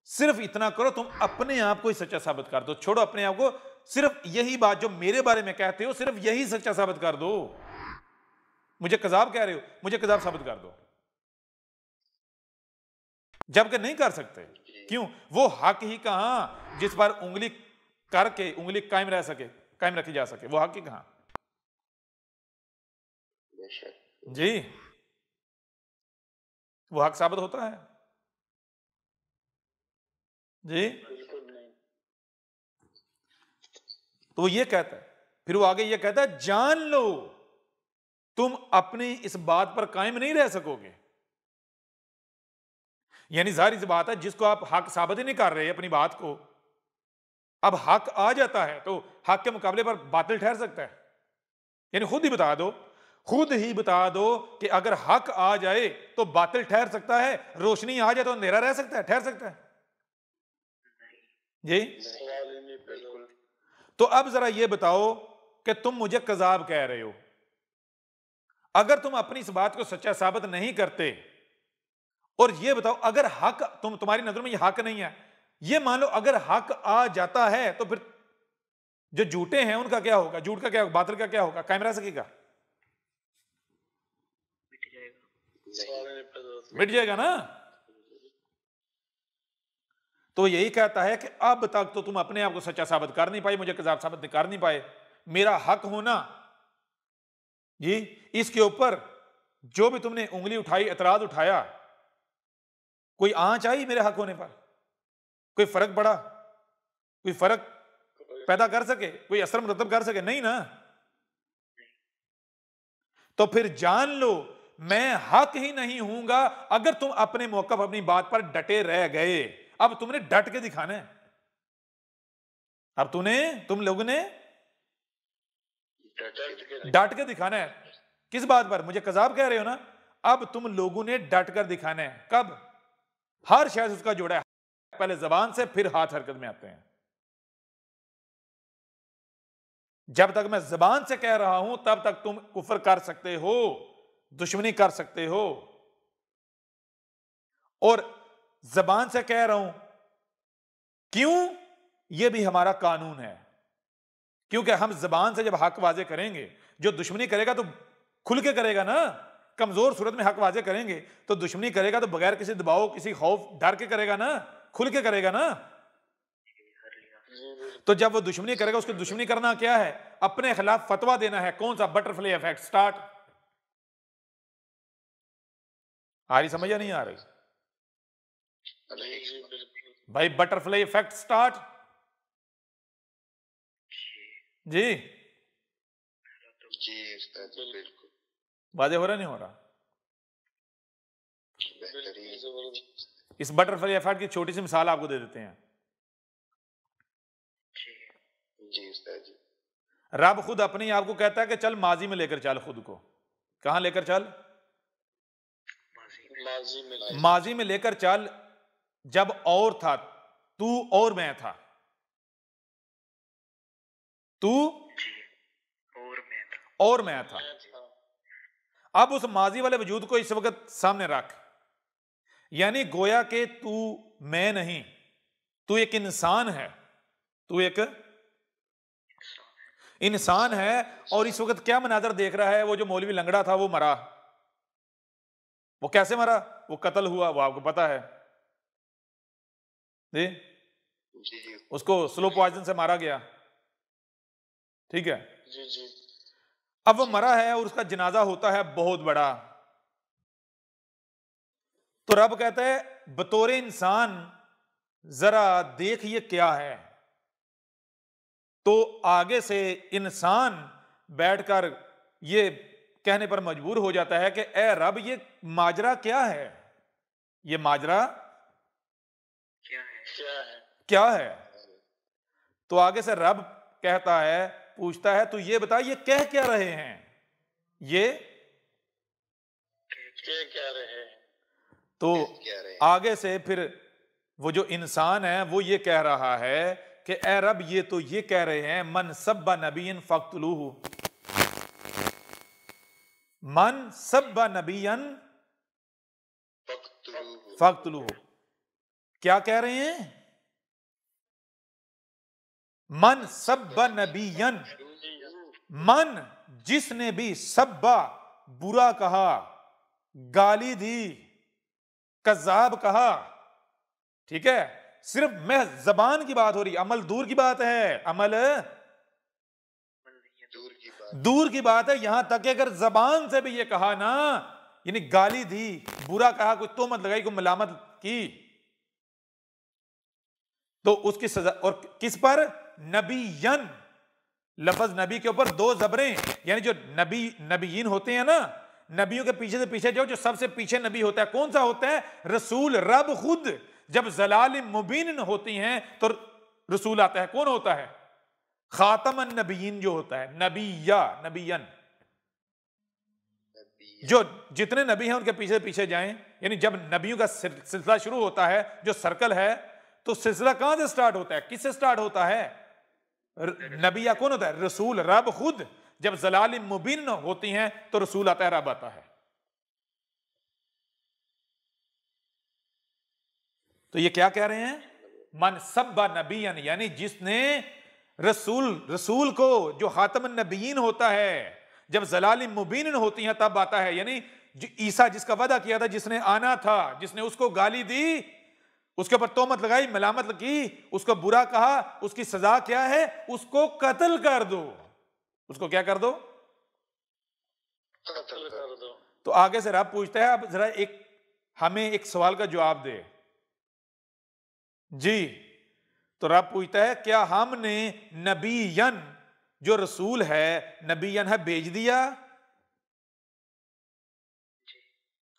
सिर्फ इतना करो, तुम अपने आप को ही सच्चा साबित कर दो। छोड़ो अपने आप को, सिर्फ यही बात जो मेरे बारे में कहते हो, सिर्फ यही सच्चा साबित कर दो। मुझे कज़ाब कह रहे हो, मुझे कज़ाब साबित कर दो। जबकि नहीं कर सकते। क्यों? वो हक ही कहां जिस पर उंगली करके उंगली कायम रह सके, कायम रखी जा सके, वो हक ही कहां? जी, वो हक साबित होता है जी। बिल्कुल नहीं। तो वो ये कहता है, फिर वो आगे ये कहता है जान लो तुम अपनी इस बात पर कायम नहीं रह सकोगे। यानी जाहिर सी बात है, जिसको आप हक साबित ही नहीं कर रहे अपनी बात को, अब हक आ जाता है तो हक के मुकाबले पर बातिल ठहर सकता है। यानी खुद ही बता दो कि अगर हक आ जाए तो बातिल ठहर सकता है, रोशनी आ जाए तो अंधेरा रह सकता है, ठहर सकता है जी। सवाल ही नहीं पैदा होता। तो अब जरा ये बताओ कि तुम मुझे कज़ाब कह रहे हो, अगर तुम अपनी इस बात को सच्चा साबित नहीं करते, और ये बताओ अगर हक तुम्हारी नजरों में ये हक नहीं है, ये मान लो अगर हक आ जाता है तो फिर जो झूठे हैं उनका क्या होगा, झूठ का क्या होगा, बातिल का क्या होगा, कायम रह सकेगा? मिट जाएगा। सवाल ही नहीं पैदा होता। मिट जाएगा ना। तो यही कहता है कि अब तक तो तुम अपने आप को सच्चा साबित कर नहीं पाए, मुझे कज़ाब साबित कर नहीं पाए, मेरा हक होना जी, इसके ऊपर जो भी तुमने उंगली उठाई, एतराज उठाया, कोई आंच आई मेरे हक होने पर? कोई फर्क पड़ा? कोई फर्क पैदा कर सके, कोई असर मुरतब कर सके? नहीं ना। तो फिर जान लो मैं हक ही नहीं हूंगा अगर तुम अपने मौक़िफ़, अपनी बात पर डटे रह गए। अब तुमने डट के दिखाना है, अब तुम लोगों ने डट के दिखाना है। किस बात पर? मुझे कज़ाब कह रहे हो ना, अब तुम लोगों ने डट कर दिखाना है। कब? हर शय उसका जोड़ा है, पहले जबान से फिर हाथ हरकत में आते हैं। जब तक मैं जबान से कह रहा हूं तब तक तुम कुफर कर सकते हो, दुश्मनी कर सकते हो, और जबान से कह रहा हूं क्यों, यह भी हमारा कानून है, क्योंकि हम जबान से जब हक वाजे करेंगे, जो दुश्मनी करेगा तो खुल के करेगा ना, कमजोर सूरत में हक वाजे करेंगे तो दुश्मनी करेगा तो बगैर किसी दबाव, किसी खौफ, डर के करेगा ना, खुल के करेगा ना। तो जब वो दुश्मनी करेगा, उसकी दुश्मनी करना क्या है? अपने खिलाफ फतवा देना है। कौन सा? Butterfly effect. स्टार्ट। आ रही समझ या नहीं आ रही भाई? बटरफ्लाई इफेक्ट स्टार्ट जी। जी उस्ताद जी, बिल्कुल वाज़ेह हो रहा नहीं हो रहा? बेहतरीन। इस बटरफ्लाई इफेक्ट की छोटी सी मिसाल आपको दे देते हैं। जी उस्ताद जी। रब खुद अपने आप को कहता है कि चल माजी में लेकर चल खुद को। कहां लेकर चल? माजी में लेकर चल, जब और था, तू और मैं था, तू और मैं था। अब उस माजी वाले वजूद को इस वक्त सामने रख, यानी गोया के तू मैं नहीं, तू एक इंसान है, तू एक इंसान है। और इस वक्त क्या मनाजर देख रहा है? वो जो मौलवी लंगड़ा था वो मरा। वो कैसे मरा? वो कत्ल हुआ, वो आपको पता है जी। उसको स्लो पॉइजन से मारा गया, ठीक है जी जी। अब वो मरा है और उसका जनाजा होता है बहुत बड़ा। तो रब कहता है बतौर इंसान जरा देख ये क्या है। तो आगे से इंसान बैठकर ये कहने पर मजबूर हो जाता है कि ए रब ये माजरा क्या है, ये माजरा क्या है। तो आगे से रब कहता है, पूछता है तू ये बता ये कह क्या रहे हैं, ये क्या रहे हैं। तो आगे से फिर वो जो इंसान है वो ये कह रहा है कि ए रब ये तो ये कह रहे हैं मन सब्बा नबीयन फक्तलूहु, मन सब्बा नबीयन फक्तलूहु। क्या कह रहे हैं? मन सब्बा नबीयन, मन जिसने भी सब्बा बुरा कहा, गाली दी, कज़ाब कहा, ठीक है, सिर्फ महज जबान की बात हो रही, अमल दूर की बात है, अमल दूर की बात है, यहां तक कि अगर जबान से भी ये कहा ना, यानी गाली दी, बुरा कहा, कोई तोहमत लगाई, कोई मलामत की, तो उसकी सजा। और किस पर? नबीयन, लफ्ज नबी के ऊपर दो जबरें, यानी जो नबीयीन होते हैं ना, नबियों के पीछे से पीछे जो सबसे पीछे नबी होता है, कौन सा होता है? रसूल। रब खुद जब जलाल मुबीन होती हैं तो रसूल आता है, कौन होता है? खातमन नबीयीन जो होता है, नबीयन। जो जितने नबी हैं उनके पीछे पीछे जाएं, यानी जब नबियों का सिलसिला शुरू होता है, जो सर्कल है, तो सिलसिला कहां से स्टार्ट होता है? किससे स्टार्ट होता है? नबी या कौन होता है? रसूल। रब खुद जब जलाल मुबीन होती हैं तो रसूल आता है, रब आता है। तो ये क्या कह रहे हैं? मन सब्बा नबीयन, यानी जिसने रसूल को, जो खातमन नबीयीन होता है, जब जलाल मुबीन होती हैं तब आता है। यानी ईसा जिसका वादा किया था, जिसने आना था, जिसने उसको गाली दी, उसके ऊपर तोहमत लगाई, मलामत की, उसको बुरा कहा, उसकी सजा क्या है? उसको कत्ल कर दो। उसको क्या कर दो? कत्ल कर दो। तो आगे से रब पूछता है, अब जरा हमें एक सवाल का जवाब दे जी। तो रब पूछता है, क्या हमने नबीयन, जो रसूल है, नबीयन है, भेज दिया?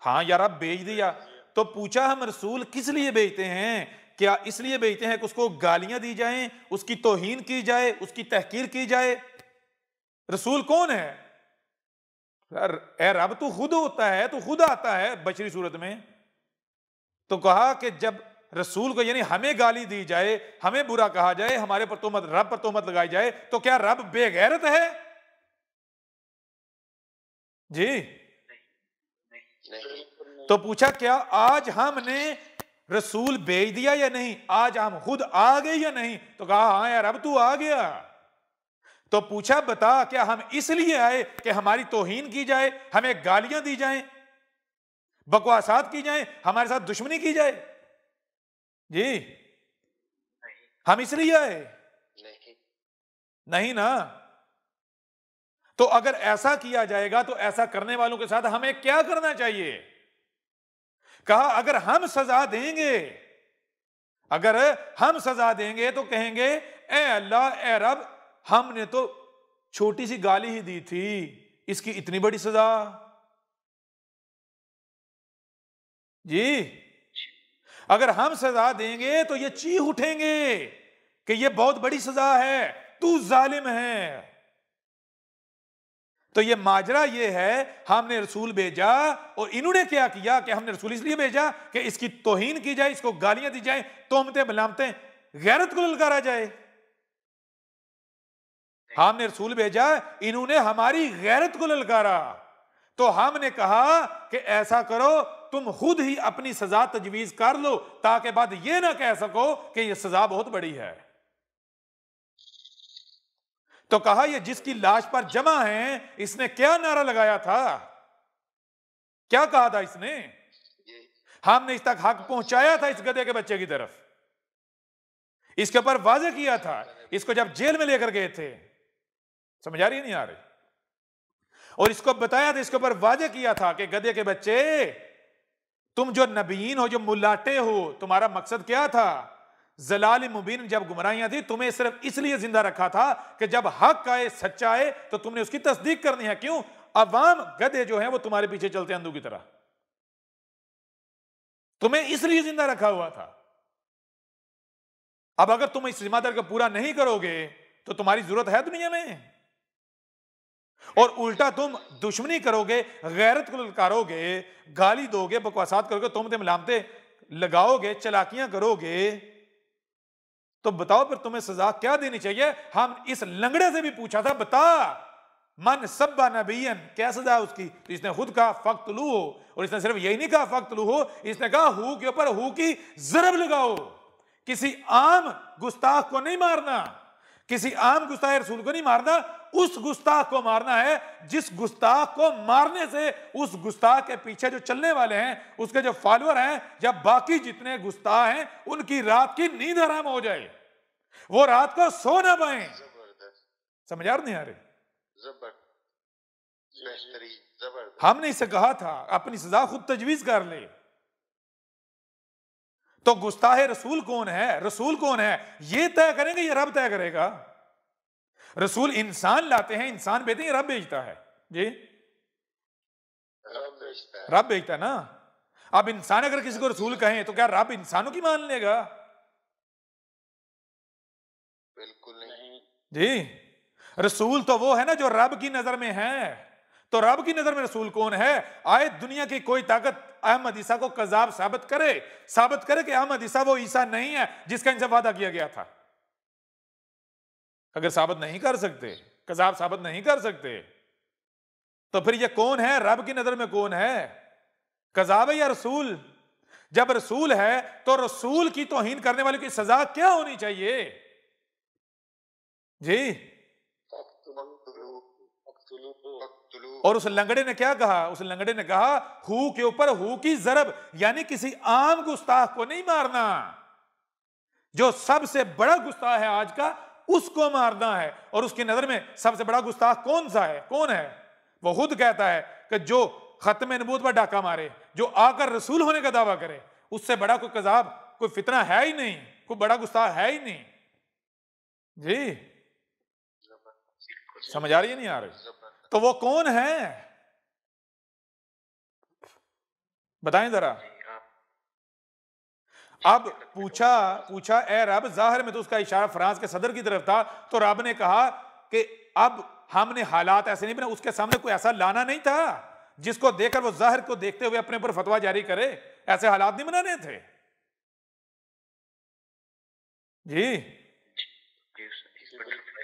हाँ यार, अब भेज दिया। तो पूछा, हम रसूल किस लिए भेजते हैं? क्या इसलिए भेजते हैं कि उसको गालियां दी जाएं, उसकी तौहीन की जाए, उसकी तहकीर की जाए? रसूल कौन है? ए रब, तू खुद होता है, तू खुद आता है बशरी सूरत में। तो कहा कि जब रसूल को, यानी हमें गाली दी जाए, हमें बुरा कहा जाए, हमारे पर तोहमत, रब पर तोहमत लगाई जाए, तो क्या रब बेगैरत है? जी नहीं। तो पूछा, क्या आज हमने रसूल भेज दिया या नहीं? आज हम खुद आ गए या नहीं? तो कहा, हाँ यार, अब तू आ गया। तो पूछा, बता, क्या हम इसलिए आए कि हमारी तौहीन की जाए, हमें गालियां दी जाएं, बकवासात की जाएं, हमारे साथ दुश्मनी की जाए? जी, हम इसलिए आए? नहीं ना। तो अगर ऐसा किया जाएगा तो ऐसा करने वालों के साथ हमें क्या करना चाहिए? कहा, अगर हम सजा देंगे, अगर हम सजा देंगे तो कहेंगे, ए अल्लाह, ए रब, हमने तो छोटी सी गाली ही दी थी, इसकी इतनी बड़ी सजा? जी, अगर हम सजा देंगे तो ये चीख उठेंगे कि ये बहुत बड़ी सजा है, तू जालिम है। तो ये माजरा ये है, हमने रसूल भेजा और इन्होंने क्या किया कि हमने रसूल इसलिए भेजा कि इसकी तौहीन की जाए, इसको गालियां दी जाए, तोहमतें मलामतें, गैरत को ललकारा जाए। हमने रसूल भेजा, इन्होंने हमारी गैरत को ललकारा। तो हमने कहा कि ऐसा करो, तुम खुद ही अपनी सजा तजवीज कर लो, ताकि बाद ये ना कह सको कि ये सजा बहुत बड़ी है। तो कहा, ये जिसकी लाश पर जमा है, इसने क्या नारा लगाया था? क्या कहा था इसने? हमने इस तक हक पहुंचाया था, इस गधे के बच्चे की तरफ, इसके ऊपर वाजे किया था, इसको जब जेल में लेकर गए थे, समझ आ रही नहीं आ रही? और इसको बताया था, इसके ऊपर वाजे किया था कि गधे के बच्चे, तुम जो नबीयीन हो, जो मुलाटे हो, तुम्हारा मकसद क्या था? जलाल मुबीन जब गुमराहियां थी, तुम्हें सिर्फ इसलिए जिंदा रखा था कि जब हक आए, सच्चा आए, तो तुमने उसकी तस्दीक करनी है। क्यों? अवाम, गधे जो हैं वो तुम्हारे पीछे चलते हैं अंधों की तरह, तुम्हें इसलिए जिंदा रखा हुआ था। अब अगर तुम इस जिम्मेदारी को पूरा नहीं करोगे तो तुम्हारी जरूरत है दुनिया में, और उल्टा तुम दुश्मनी करोगे, गैरत को ललकारोगे, गाली दोगे, बकवासात करोगे, तोहमतें मलामतें लगाओगे, चलाकियां करोगे, तो बताओ फिर तुम्हें सजा क्या देनी चाहिए? हम इस लंगड़े से भी पूछा था, बता, मन सब्बा नबीयन, क्या सजा उसकी? तो इसने खुद कहा फक्तलू हो, और इसने सिर्फ यही नहीं कहा फक्तलू हो, इसने कहा हु के ऊपर हु की जरब लगाओ। किसी आम गुस्ताख को नहीं मारना, किसी आम गुस्ताख रसूल को नहीं मारना, उस गुस्ताख को मारना है जिस गुस्ताख को मारने से उस गुस्ताख के पीछे जो चलने वाले हैं, उसके जो फॉलोअर हैं, या बाकी जितने गुस्ताख हैं, उनकी रात की नींद हराम हो जाए, वो रात को सो ना पाए। जबरदस्त। समझ आ नहीं आ रही? जबरदस्त। बेहतरीन, जबरदस्त। हमने इसे कहा था अपनी सजा खुद तजवीज कर ले। तो गुस्ताह रसूल कौन है, रसूल कौन है, ये तय करेंगे, ये रब तय करेगा। रसूल इंसान लाते हैं, इंसान भेजते हैं, रब भेजता है जी, रब भेजता है। रब भेजता है ना। अब इंसान अगर किसी को रसूल कहें तो क्या रब इंसानों की मान लेगा? बिल्कुल नहीं। जी, रसूल तो वो है ना जो रब की नजर में है। तो रब की नजर में रसूल कौन है? आए दुनिया की कोई ताकत अहमद ईसा को कजाब साबित करे कि अहमद ईसा वो ईसा नहीं है जिसका इनसे वादा किया गया था। अगर साबित नहीं कर सकते, कजाब साबित नहीं कर सकते, तो फिर ये कौन है? रब की नजर में कौन है? कजाब है या रसूल? जब रसूल है तो रसूल की तौहीन करने वाले की सजा क्या होनी चाहिए जी? और उस लंगड़े ने क्या कहा? उस लंगड़े ने कहा हु के ऊपर हु की जरब, यानी किसी आम गुस्ताख को नहीं मारना, जो सबसे बड़ा गुस्ताख है आज का उसको मारना है। और उसकी नजर में सबसे बड़ा गुस्ताख कौन सा है? कौन है? वो खुद कहता है कि जो खत्म नबूवत पर डाका मारे, जो आकर रसूल होने का दावा करे, उससे बड़ा कोई कजाब, कोई फितना है ही नहीं, कोई बड़ा गुस्ताख है ही नहीं जी। समझ आ रही है नहीं आ रही? तो वो कौन है बताएं जरा। अब पूछा ए रब, जाहिर में तो उसका इशारा फ्रांस के सदर की तरफ था, तो रब ने कहा कि अब हमने हालात ऐसे नहीं बना, उसके सामने कोई ऐसा लाना नहीं था जिसको देखकर वो जाहिर को देखते हुए अपने ऊपर फतवा जारी करे। ऐसे हालात नहीं बनाने थे जी।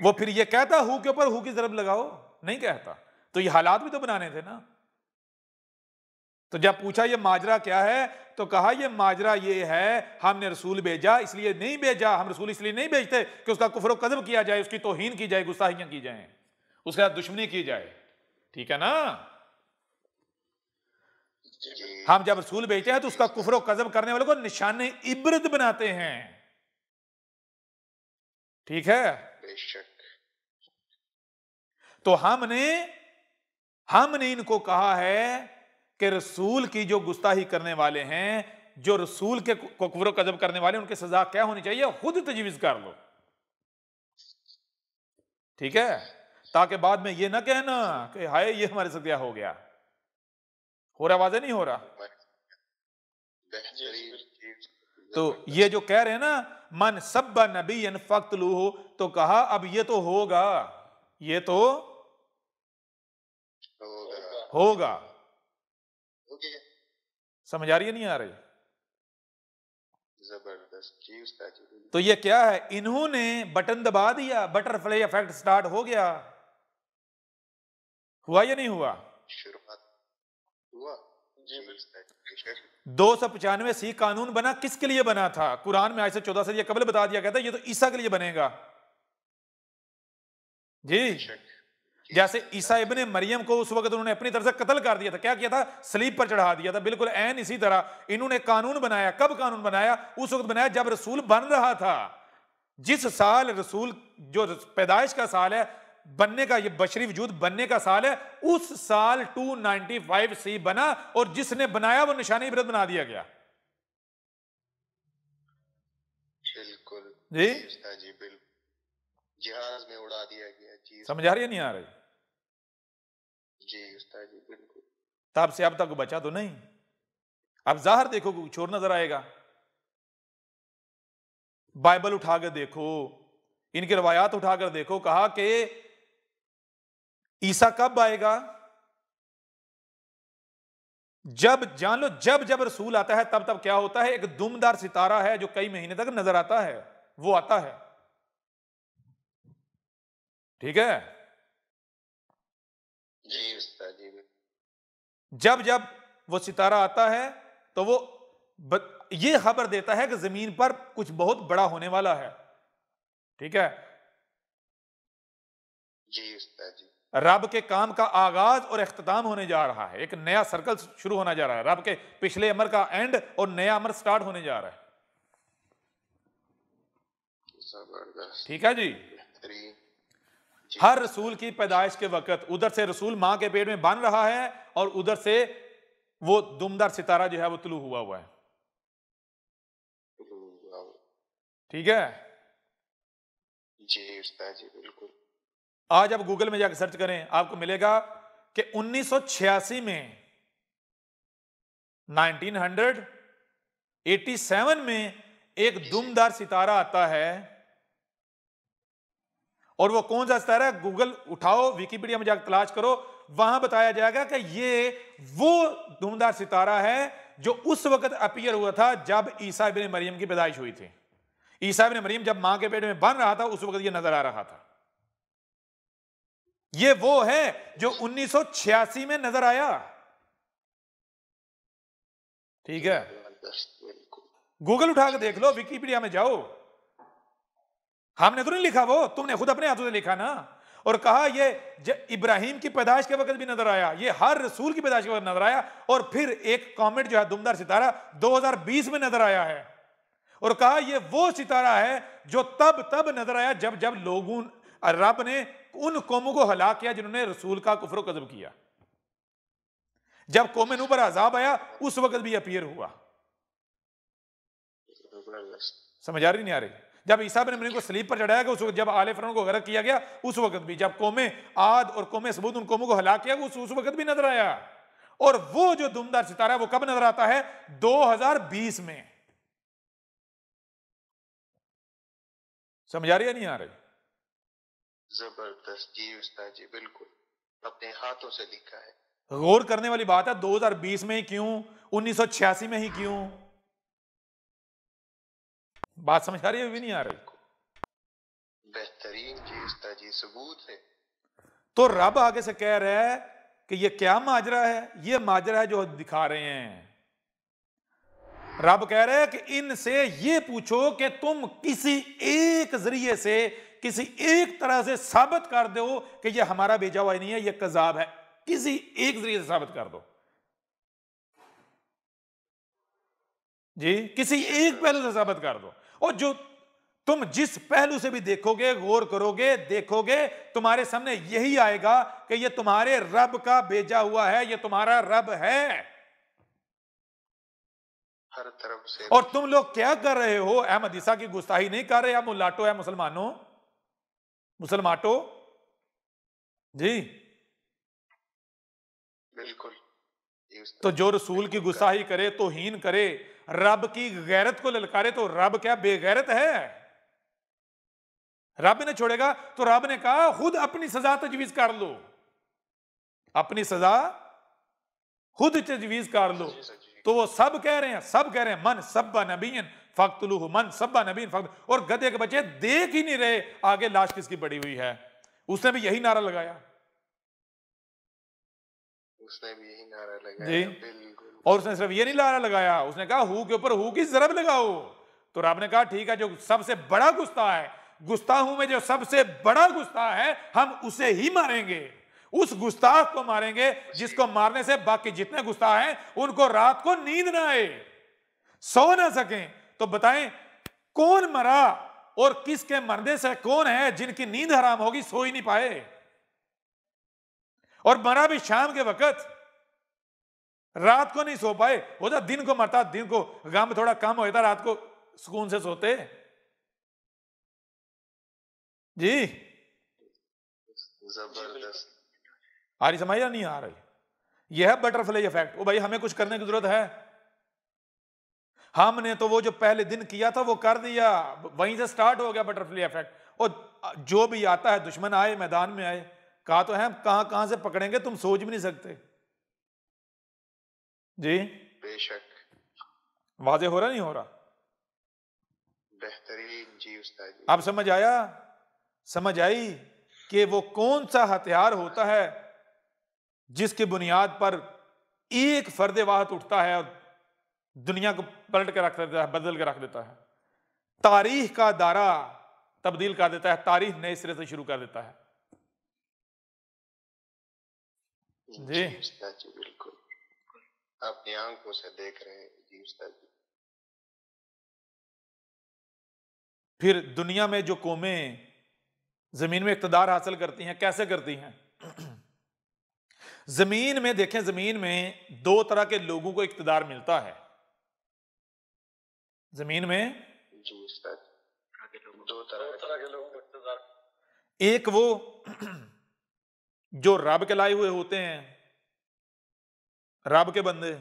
वो फिर ये कहता हु के ऊपर हु की जरब लगाओ? नहीं कहता। तो ये हालात भी तो बनाने थे ना। तो जब पूछा ये माजरा क्या है, तो कहा ये माजरा ये है हमने रसूल भेजा, इसलिए नहीं भेजा, हम रसूल इसलिए नहीं भेजते कि उसका कुफ्र कज़ब किया जाए, उसकी तौहीन की जाए, गुस्ताखियां की जाए, उसके साथ दुश्मनी की जाए। ठीक है ना? हम जब रसूल भेजते हैं तो उसका कुफ्र कज़ब करने वाले को निशाने इबरत बनाते हैं। ठीक है? बेशक। तो हमने इनको कहा है कि रसूल की जो गुस्ताही करने वाले हैं, जो रसूल के कुफ्र कज़ब करने वाले, उनकी सजा क्या होनी चाहिए खुद तजवीज कर लो। ठीक है? ताकि बाद में ये ना कहना कि हाय ये हमारे साथ क्या हो गया। हो रहा? वाज़ेह नहीं हो रहा? तो ये जो कह रहे हैं ना मन सब्बा नबिय्यन फक्तलूहु, तो कहा अब ये तो होगा, ये तो होगा। समझ आ रही है नहीं आ रही? जबरदस्त जी उस्ताद जी। तो ये क्या है? इन्होंने बटन दबा दिया, बटरफ्लाई इफेक्ट स्टार्ट हो गया। हुआ या नहीं हुआ? शुरुआत हुआ जी उस्ताद। 295 कानून बना, किसके लिए बना था? कुरान में आयत 14 से ये कबल बता दिया गया था ये तो ईसा के लिए बनेगा जी। जैसे ईसा इब्ने मरियम को उस वक्त उन्होंने अपनी तरफ से कत्ल कर दिया था, क्या किया था? सलीब पर चढ़ा दिया था। बिल्कुल ऐन इसी तरह इन्होंने कानून बनाया। कब कानून बनाया? उस वक्त बनाया जब रसूल बन रहा था। जिस साल रसूल, जो पैदाइश का साल है, बनने का, ये बशरी वजूद बनने का साल है, उस साल 295 सी बना, और जिसने बनाया वो निशानी इबरत बना दिया गया। बिल्कुल जी उस्ताद जी, बिल्कुल जहाज में उड़ा दिया गया जी। समझ आ रही है नहीं आ रही? जी उस्ताद जी बिल्कुल। तब से अब तक बचा तो नहीं। अब जाहिर देखो कुछ और नजर आएगा। बाइबल उठाकर देखो, इनकी रवायात उठाकर देखो, कहा कि ईसा कब आएगा? जब जान लो, जब जब रसूल आता है तब तब क्या होता है? एक दुमदार सितारा है जो कई महीने तक नजर आता है, वो आता है। ठीक है? जी उस्ताद जी। जब जब वो सितारा आता है तो वो ये खबर देता है कि जमीन पर कुछ बहुत बड़ा होने वाला है। ठीक है? जी उस्ताद जी। रब के काम का आगाज और इख्तिताम होने जा रहा है। एक नया सर्कल शुरू होना जा रहा है। रब के पिछले अमर का एंड और नया अमर स्टार्ट होने जा रहा है। जबरदस्त। ठीक है जी? हर रसूल की पैदाइश के वक्त उधर से रसूल मां के पेट में बन रहा है और उधर से वो दुमदार सितारा जो है वो तुलू हुआ है। ठीक है जी उस्ताद जी बिल्कुल। आज आप गूगल में जाकर सर्च करें, आपको मिलेगा कि 1986 में 1987 में एक दुमदार सितारा आता है। और वो कौन सा सितारा है? गूगल उठाओ, विकिपीडिया में जाकर तलाश करो, वहां बताया जाएगा कि ये वो दुमदार सितारा है जो उस वक्त अपीयर हुआ था जब ईसा इब्न मरियम की पैदाइश हुई थी। ईसा इब्न मरियम जब मां के पेट में बन रहा था उस वक्त ये नजर आ रहा था। ये वो है जो 1986 में नजर आया। ठीक है, गूगल उठा के देख लो, विकिपीडिया में जाओ। हमने तो नहीं लिखा, वो तुमने खुद अपने हाथों से लिखा ना। और कहा ये इब्राहिम की पैदाइश के वक्त भी नजर आया, ये हर रसूल की पैदाइश के वक्त नजर आया। और फिर एक कॉमेट जो है दुमदार सितारा 2020 में नजर आया है। और कहा ये वो सितारा है जो तब नजर आया जब लोगों रब ने उन कौमों को हलाक किया जिन्होंने रसूल का कुफ्र व कज़्ब किया। जब कौम नूह पर अजाब आया उस वक्त भी अपीयर हुआ। समझ आ रही नहीं आ रही? जब ईसा इब्न मरियम को सलीब पर चढ़ाया गया उस वक्त, जब आले फिरौन को गर्क किया गया उस वक्त भी, जब कौमें आद और कौमें सबूत उन कौमों को हलाक किया उस वक्त भी नजर आया। और वो जो दुमदार सितारा है वो कब नजर आता है? 2020 में। समझ आ रही है नहीं आ रही? जबरदस्त जी उस्ताद जी बिल्कुल, अपने हाथों से लिखा है। गौर करने वाली बात है, 2020 में ही क्यों, 1986 में ही क्यों? बात समझ आ रही है भी नहीं आ रही? बेहतरीन जी उस्ताद जी, सबूत है। तो रब आगे से कह रहा है कि ये क्या माजरा है? ये माजरा है जो दिखा रहे हैं। रब कह रहे हैं कि इनसे ये पूछो कि तुम किसी एक जरिए से, किसी एक तरह से साबित कर दो कि ये हमारा भेजा हुआ नहीं है, ये कज़ाब है। किसी एक जरिए से साबित कर दो जी, किसी एक पहलू से साबित कर दो। और जो तुम जिस पहलू से भी देखोगे, गौर करोगे, देखोगे, तुम्हारे सामने यही आएगा कि ये तुम्हारे रब का भेजा हुआ है, ये तुम्हारा रब है। हर तरफ से। और तुम लोग क्या कर रहे हो? अहमद ईसा की गुस्ताही नहीं कर रहे, आप मुलाटो है मुसलमानों, मुसलमाटो जी बिल्कुल। तो जो रसूल की गुस्ताही करे, तौहीन करे, रब की गैरत को ललकारे, तो रब क्या बेगैरत है? रब ने छोड़ेगा? तो रब ने कहा खुद अपनी सजा तजवीज कर लो, अपनी सजा खुद तजवीज कर लो। तो वो सब कह रहे हैं, सब कह रहे हैं मन सब्बा नबीन फक्तुलूहु, मन सब्बा नबीन फक्त। और गधे के बच्चे देख ही नहीं रहे आगे लाश किसकी पड़ी हुई है। उसने भी यही नारा लगाया, उसने भी यही नारा लगाया जी। बिल्कुल। और उसने सिर्फ ये नहीं नारा लगाया, उसने कहा हु के ऊपर हु की जरब लगाओ। तो रब ने कहा ठीक है, जो सबसे बड़ा गुस्ताह है, गुस्ताहों में जो सबसे बड़ा गुस्ताह है, हम उसे ही मारेंगे। उस गुस्ताख को मारेंगे जिसको मारने से बाकी जितने गुस्ताह हैं उनको रात को नींद ना आए, सो ना सकें। तो बताएं कौन मरा और किसके मरने से कौन है जिनकी नींद हराम होगी, सो ही नहीं पाए। और मरा भी शाम के वक्त, रात को नहीं सो पाए। होता दिन को मरता, दिन को गम थोड़ा कम होता, रात को सुकून से सोते जी। जबरदस्त। आ रही समझ या नहीं आ रही? यह है बटरफ्लाई इफेक्ट। ओ भाई हमें कुछ करने की जरूरत है? हमने तो वो जो पहले दिन किया था वो कर दिया, वहीं से स्टार्ट हो गया बटरफ्लाई इफेक्ट। और जो भी आता है, दुश्मन आए, मैदान में आए, कहा तो है कहां कहां से पकड़ेंगे तुम सोच भी नहीं सकते जी। बेशक। वाजे हो रहा नहीं हो रहा? बेहतरीन जी उस्ताद जी। अब समझ आया, समझ आई कि वो कौन सा हथियार होता है जिसकी बुनियाद पर एक फर्द वाहद उठता है और दुनिया को पलट के रख देता है, बदल के रख देता है, तारीख का दायरा तब्दील कर देता है, तारीख नए सिरे से शुरू कर देता है जी। उस्ताद जी बिल्कुल, अपनी आंखों से देख रहे हैं जी उस्ताद जी। फिर दुनिया में जो कौमें जमीन में इक्तदार हासिल करती हैं। कैसे करती हैं? जमीन में देखें, जमीन में दो तरह के लोगों को इक्तदार मिलता है। जमीन में जी उस्ताद, दो दो तरह तरह के लोगों को इख्तियार। एक वो जो रब के लाए हुए होते हैं, रब के बंदे।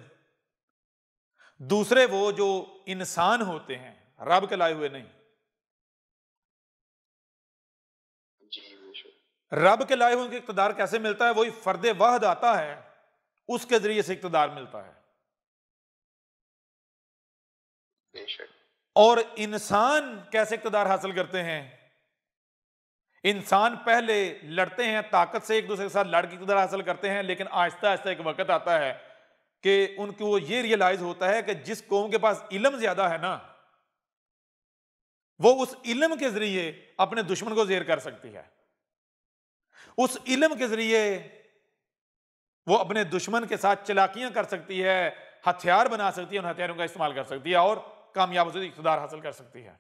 दूसरे वो जो इंसान होते हैं, रब के लाए हुए नहीं। जी बेशक, रब के लाए हुए को इक्तदार कैसे मिलता है? वही फर्द वाहद आता है, उसके जरिए से इक्तदार मिलता है। बेशक। और इंसान कैसे इक्तदार हासिल करते हैं? इंसान पहले लड़ते हैं, ताकत से एक दूसरे के साथ लड़ के इक्तदार हासिल करते हैं, लेकिन आहिस्ता आहिस्ता एक वक्त आता है कि उनको ये रियलाइज होता है कि जिस कौम के पास इल्म ज्यादा है ना, वो उस इल्म के जरिए अपने दुश्मन को ज़ेर कर सकती है। उस इल्म के जरिए वो अपने दुश्मन के साथ चलाकियां कर सकती है, हथियार बना सकती है, उन हथियारों का इस्तेमाल कर सकती है और कामयाब से इक़्तिदार हासिल कर सकती है।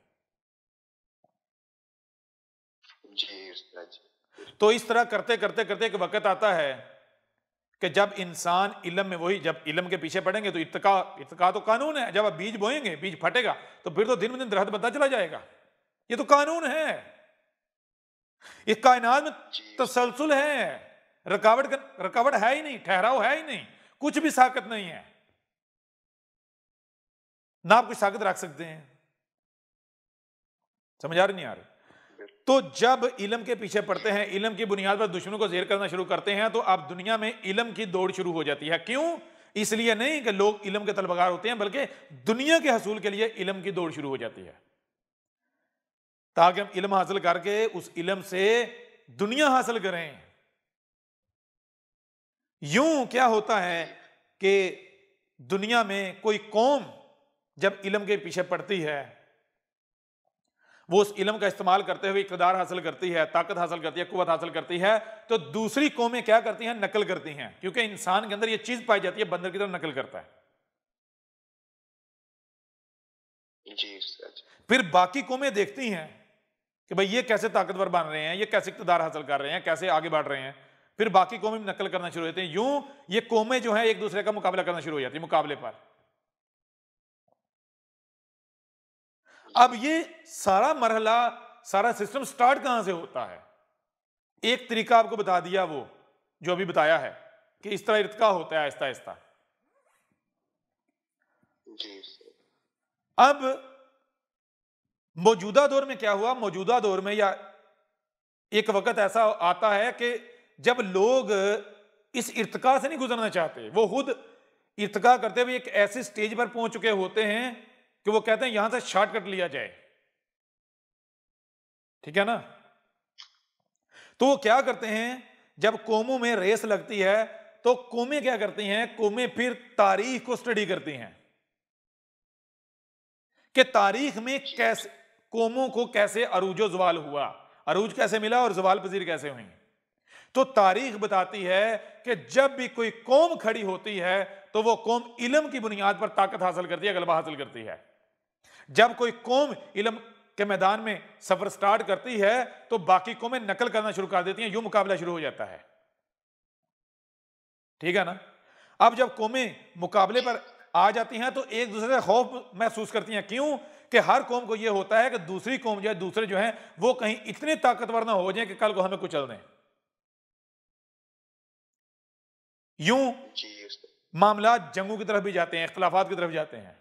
जी उस्ताद जी। तो इस तरह करते करते करते एक वक्त आता है कि जब इंसान इल्म में, वही जब इल्म के पीछे पड़ेंगे तो इत्तका तो कानून है। जब आप बीज बोएंगे, बीज फटेगा तो फिर तो दिन ब दिन दरख्त बनता चला जाएगा। ये तो कानून है, इस कायनात में तसलसल है, रुकावट है ही नहीं, ठहराव है ही नहीं, कुछ भी साकत नहीं है, ना आप कुछ साकत रख सकते हैं। समझ आ रही नहीं आ रही? तो जब इल्म के पीछे पड़ते हैं, इल्म की बुनियाद पर दुश्मनों को ज़ेर करना शुरू करते हैं, तो अब दुनिया में इल्म की दौड़ शुरू हो जाती है। क्यों? इसलिए नहीं कि लोग इल्म के तलबगार होते हैं, बल्कि दुनिया के हसूल के लिए इल्म की दौड़ शुरू हो जाती है, ताकि हम इल्म हासिल करके उस इल्म से दुनिया हासिल करें। यूं क्या होता है कि दुनिया में कोई कौम जब इल्म के पीछे पड़ती है, वो उस इल्म का इस्तेमाल करते हुए इक़्तिदार हासिल करती है, ताकत हासिल करती है, कुव्वत हासिल करती है, तो दूसरी कौमें क्या करती हैं? नकल करती हैं, क्योंकि इंसान के अंदर ये चीज पाई जाती है, बंदर की तरफ नकल करता है। जी उस्ताद। फिर बाकी कौमें देखती हैं कि भाई ये कैसे ताकतवर बन रहे हैं, ये कैसे इक़्तिदार हासिल कर रहे हैं, कैसे आगे बढ़ रहे हैं। फिर बाकी कौमें भी नकल करना शुरू होती हैं। यूं ये कौमें जो है एक दूसरे का मुकाबला करना शुरू हो जाती है, मुकाबले पर। अब ये सारा मरहला, सारा सिस्टम स्टार्ट कहां से होता है? एक तरीका आपको बता दिया, वो जो अभी बताया है कि इस तरह इर्तिका होता है आहिस्ता आहिस्ता। जी उस्ताद। अब मौजूदा दौर में क्या हुआ? मौजूदा दौर में या एक वक्त ऐसा आता है कि जब लोग इस इर्तिका से नहीं गुजरना चाहते, वो खुद इर्तिका करते हुए एक ऐसी स्टेज पर पहुंच चुके होते हैं कि वो कहते हैं यहां से शॉर्टकट लिया जाए। ठीक है ना? तो वो क्या करते हैं, जब कौमों में रेस लगती है तो कौमें क्या करती हैं? कौमें फिर तारीख को स्टडी करती हैं कि तारीख में कैसे कौमों को कैसे अरूजो जवाल हुआ, अरूज कैसे मिला और जवाल पजीर कैसे हुई। तो तारीख बताती है कि जब भी कोई कौम खड़ी होती है तो वो कौम इल्म की बुनियाद पर ताकत हासिल करती है, गलबा हासिल करती है। जब कोई कौम इल्म के मैदान में सफर स्टार्ट करती है तो बाकी कौमें नकल करना शुरू कर देती हैं, यूं मुकाबला शुरू हो जाता है। ठीक है ना? अब जब कौमें मुकाबले पर आ जाती हैं तो एक दूसरे से खौफ महसूस करती हैं। क्यों? कि हर कौम को यह होता है कि दूसरी कौम जो है, दूसरे जो हैं वो कहीं इतने ताकतवर ना हो जाए कि कल को हमें कुचल दें। यूं मामला जंगों की तरफ भी जाते हैं, इख्तिलाफात की तरफ जाते हैं।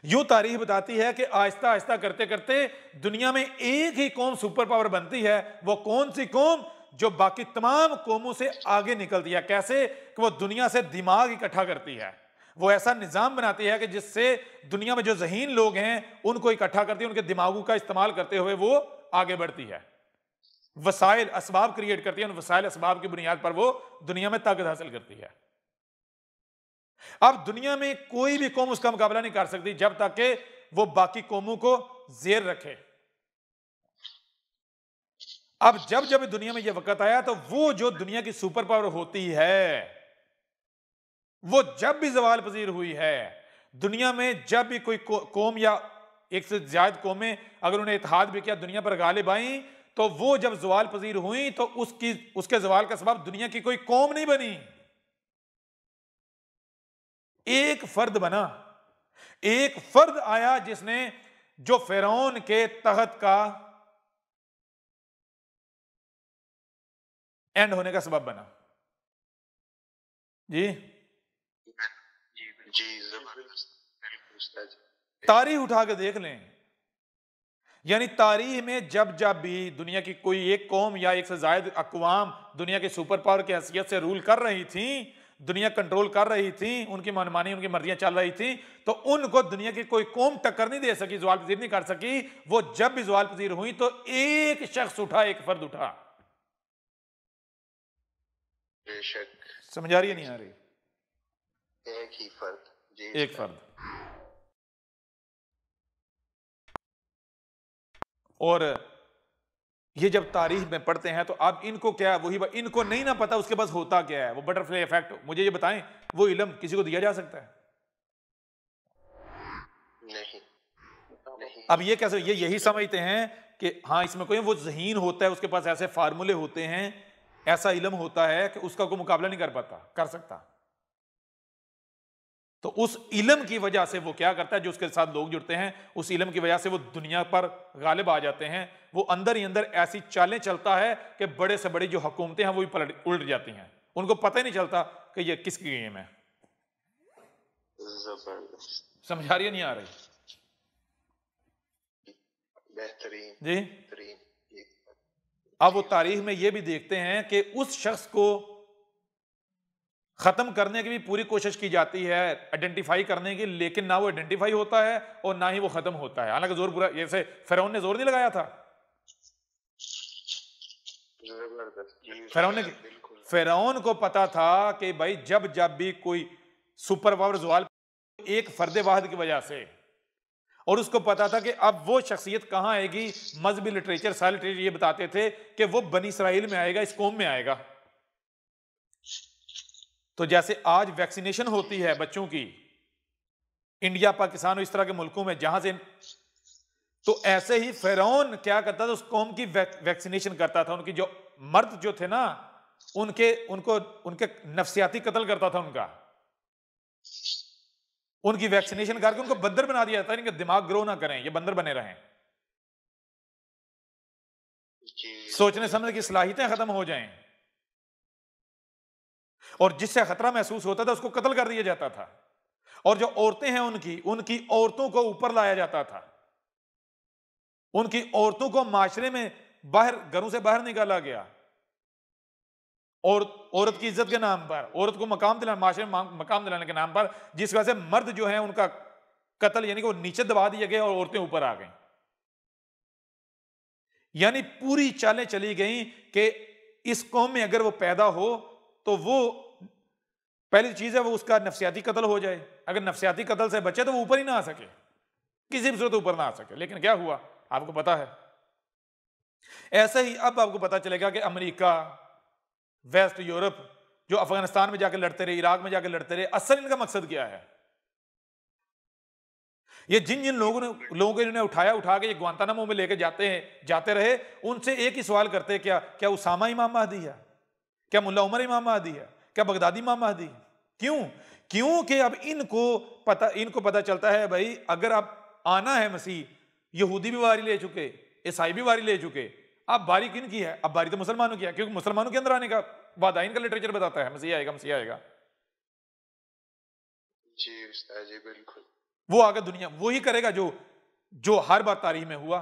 यूं तारीख बताती है कि आहिस्ता आहिस्ता करते करते दुनिया में एक ही कौम सुपर पावर बनती है। वो कौन सी कौम? जो बाकी तमाम कौमों से आगे निकलती है। कैसे? कि वो दुनिया से दिमाग इकट्ठा करती है, वो ऐसा निजाम बनाती है कि जिससे दुनिया में जो ज़हीन लोग हैं उनको इकट्ठा करती है, उनके दिमागों का इस्तेमाल करते हुए वो आगे बढ़ती है, वसाइल असबाब क्रिएट करती है, उन वसाइल असबाब की बुनियाद पर वो दुनिया में ताकत हासिल करती है। अब दुनिया में कोई भी कौम उसका मुकाबला नहीं कर सकती जब तक कि वो बाकी कौमों को जेर रखे। अब जब जब दुनिया में यह वक्त आया तो वो जो दुनिया की सुपर पावर होती है, वो जब भी जवाल पजीर हुई है, दुनिया में जब भी कोई कौम या एक से ज्यादा कौमें अगर उन्हें इत्तेहाद भी किया, दुनिया पर गालिब आई, तो वो जब ज़वाल पजीर हुई तो उसके ज़वाल का सबब दुनिया की कोई कौम नहीं बनी, एक फर्द बना। एक फर्द आया जिसने जो फिरौन के तहत का एंड होने का सबब बना। जी जी जबरदस्त, बिल्कुल उस्ताद जी। तारीख उठा के देख लें, यानी तारीख में जब जब भी दुनिया की कोई एक कौम या एक से ज्यादा अक़वाम दुनिया के सुपर पावर की हैसियत से रूल कर रही थी, दुनिया कंट्रोल कर रही थी, उनकी मनमानी उनकी मर्जियां चल रही थी, तो उनको दुनिया की कोई कौम टक्कर नहीं दे सकी, ज़वाल पजीर नहीं कर सकी। वो जब भी ज़वाल पजीर हुई तो एक शख्स उठा, एक फर्द उठा। बेशक। समझ आ रही है नहीं आ रही? एक ही फर्द जी, एक फर्द। और ये जब तारीख में पढ़ते हैं तो अब इनको क्या, वही इनको नहीं ना पता उसके पास होता क्या है, वो बटरफ्लाई इफेक्ट, मुझे ये बताएं वो इल्म किसी को दिया जा सकता है? नहीं नहीं। अब ये कैसे, ये यही समझते हैं कि हाँ इसमें कोई वो ज़हीन होता है, उसके पास ऐसे फार्मूले होते हैं, ऐसा इल्म होता है कि उसका कोई मुकाबला नहीं कर सकता। तो उस इल्म की वजह से वो क्या करता है, जो उसके साथ लोग जुड़ते हैं, उस इल्म की वजह से वो दुनिया पर गालिब आ जाते हैं। वो अंदर ही अंदर ऐसी चालें चलता है कि बड़े से बड़ी जो हुकूमतें हैं वो भी उल्ट जाती हैं, उनको पता ही नहीं चलता कि ये किसकी गेम है। जबरदस्त। समझ आ रही है नहीं आ रही? बेहतरीन जी। बेहतरीन। अब वो तारीख में ये भी देखते हैं कि उस शख्स को खत्म करने की भी पूरी कोशिश की जाती है, आइडेंटिफाई करने की, लेकिन ना वो आइडेंटिफाई होता है और ना ही वो खत्म होता है। हालांकि जोर पूरा, जैसे फिरौन ने जोर नहीं लगाया था, फिरौन को पता था कि भाई जब जब भी कोई सुपर पावर ज़वाल एक फर्द वाहिद की वजह से, और उसको पता था कि अब वो शख्सियत कहां आएगी। मजहबी लिटरेचर, सारे लिटरेचर ये बताते थे कि वो बनी इसराइल में आएगा, इस कौम में आएगा। तो जैसे आज वैक्सीनेशन होती है बच्चों की इंडिया, पाकिस्तान और इस तरह के मुल्कों में जहां से, तो ऐसे ही फिरौन क्या करता था, उस कौम की वैक्सीनेशन करता था। उनकी जो मर्द जो थे ना, उनके नफ्सियाती कत्ल करता था, उनकी वैक्सीनेशन करके उनको बंदर बना दिया जाता है, इनके दिमाग ग्रो ना करें, ये बंदर बने रहें, सोचने समझने की सलाहियतें खत्म हो जाएं, और जिससे खतरा महसूस होता था उसको कत्ल कर दिया जाता था। और जो औरतें हैं उनकी औरतों को ऊपर लाया जाता था, उनकी औरतों को माशरे में बाहर, घरों से बाहर निकाला गया, और औरत की इज्जत के नाम पर, औरत को मकाम दिलाने, माशरे में मकाम दिलाने के नाम पर, जिस वजह से मर्द जो है उनका कत्ल, यानी कि वो नीचे दबा दिए गए और औरतें ऊपर आ गई। यानी पूरी चालें चली गई कि इस कौम में अगर वो पैदा हो तो वो पहली चीज है वो उसका नफ्सियाती कत्ल हो जाए, अगर नफ्सियाती कत्ल से बचे तो वो ऊपर ही ना आ सके, किसी भी सूरत ऊपर ना आ सके। लेकिन क्या हुआ आपको पता है। ऐसे ही अब आपको पता चलेगा कि अमेरिका, वेस्ट यूरोप जो अफगानिस्तान में जाकर लड़ते रहे, इराक में जाकर लड़ते रहे, असल इनका मकसद क्या है। ये जिन जिन लोगों को इन्होंने उठा के ये ग्वांतानामो में लेके जाते रहे, उनसे एक ही सवाल करते, क्या उसामा इमाम महदी है, क्या मुल्ला उमर इमाम महदी है, क्या बगदादी इमाम महदी? क्योंकि अब इनको पता चलता है भाई अगर अब आना है मसीह, यहूदी भी बारी ले चुके, ईसाई भी बारी ले चुके, अब बारी किन की है? अब बारी तो मुसलमानों की है, क्योंकि मुसलमानों के अंदर आने का वादा इनका लिटरेचर बताता है, मसीह आएगा, मसीह आएगा। जी उस्ताद जी बिल्कुल। वो आगे दुनिया वही करेगा जो हर बार तारीख में हुआ।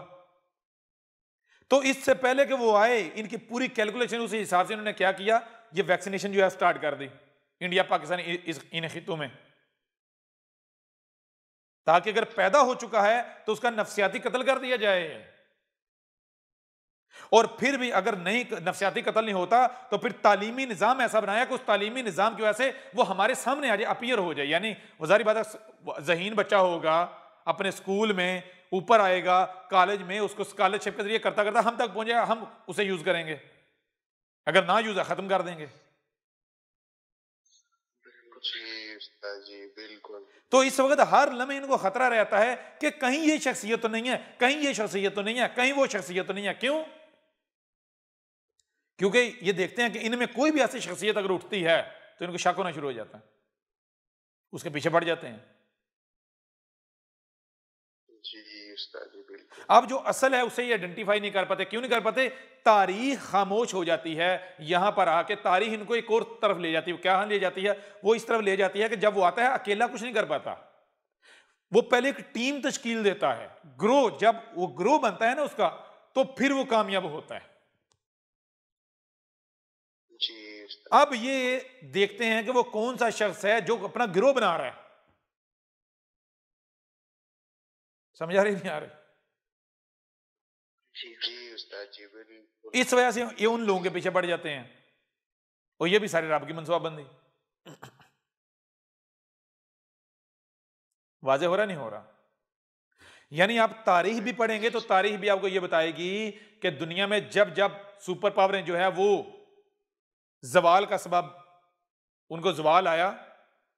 तो इससे पहले कि वो आए, इनकी पूरी कैलकुलेशन उसी हिसाब से इन्होंने क्या किया, ये वैक्सीनेशन जो है स्टार्ट कर दी इंडिया पाकिस्तान इन खितों में, ताकि अगर पैदा हो चुका है तो उसका नफ्सियाती कत्ल कर दिया जाए। और फिर भी अगर नहीं, नफ्सियाती कत्ल नहीं होता तो फिर तालीमी निज़ाम ऐसा बनाया कि उस तालीमी निज़ाम की वजह से वो हमारे सामने आ जाए, अपीयर हो जाए। यानी वज़ारी बात है, ज़हीन बच्चा होगा अपने स्कूल में, ऊपर आएगा कॉलेज में, उसको स्कॉलरशिप के जरिए करता करता हम तक पहुंच जाएगा, हम उसे यूज करेंगे, अगर ना यूज खत्म कर देंगे। जी उस्ताद जी बिल्कुल। तो इस वक्त हर लम्हे इनको खतरा रहता है कि कहीं ये शख्सियत तो नहीं है, कहीं ये शख्सियत तो नहीं है, कहीं वो शख्सियत तो नहीं है। क्यों? क्योंकि ये देखते हैं कि इनमें कोई भी ऐसी शख्सियत अगर उठती है तो इनको शक होना शुरू हो जाता है, उसके पीछे पड़ जाते हैं। जी उस्ताद जी बिल्कुल। अब जो असल है उसे ये आइडेंटिफाई नहीं कर पाते। क्यों नहीं कर पाते? तारीख खामोश हो जाती है। यहां पर आके तारीख इनको एक और तरफ ले जाती है। क्या ले जाती है? वो इस तरफ ले जाती है कि जब वो आता है अकेला कुछ नहीं कर पाता, वो पहले एक टीम तश्कील देता है, ग्रो। जब वो ग्रो बनता है ना उसका, तो फिर वो कामयाब होता है। जी उस्ताद। अब ये देखते हैं कि वो कौन सा शख्स है जो अपना गिरोह बना रहा है। समझ आ रही नहीं आ रही? जी उस्ताद जी बिल्कुल। इस वजह से ये उन लोगों के पीछे पड़ जाते हैं, और ये भी सारे रब की मनसूबाबंदी। वाजे हो रहा नहीं हो रहा? यानी आप तारीख भी पढ़ेंगे तो तारीख भी आपको ये बताएगी कि दुनिया में जब जब सुपर पावरें जो है वो जवाल का सबब, उनको जवाल आया,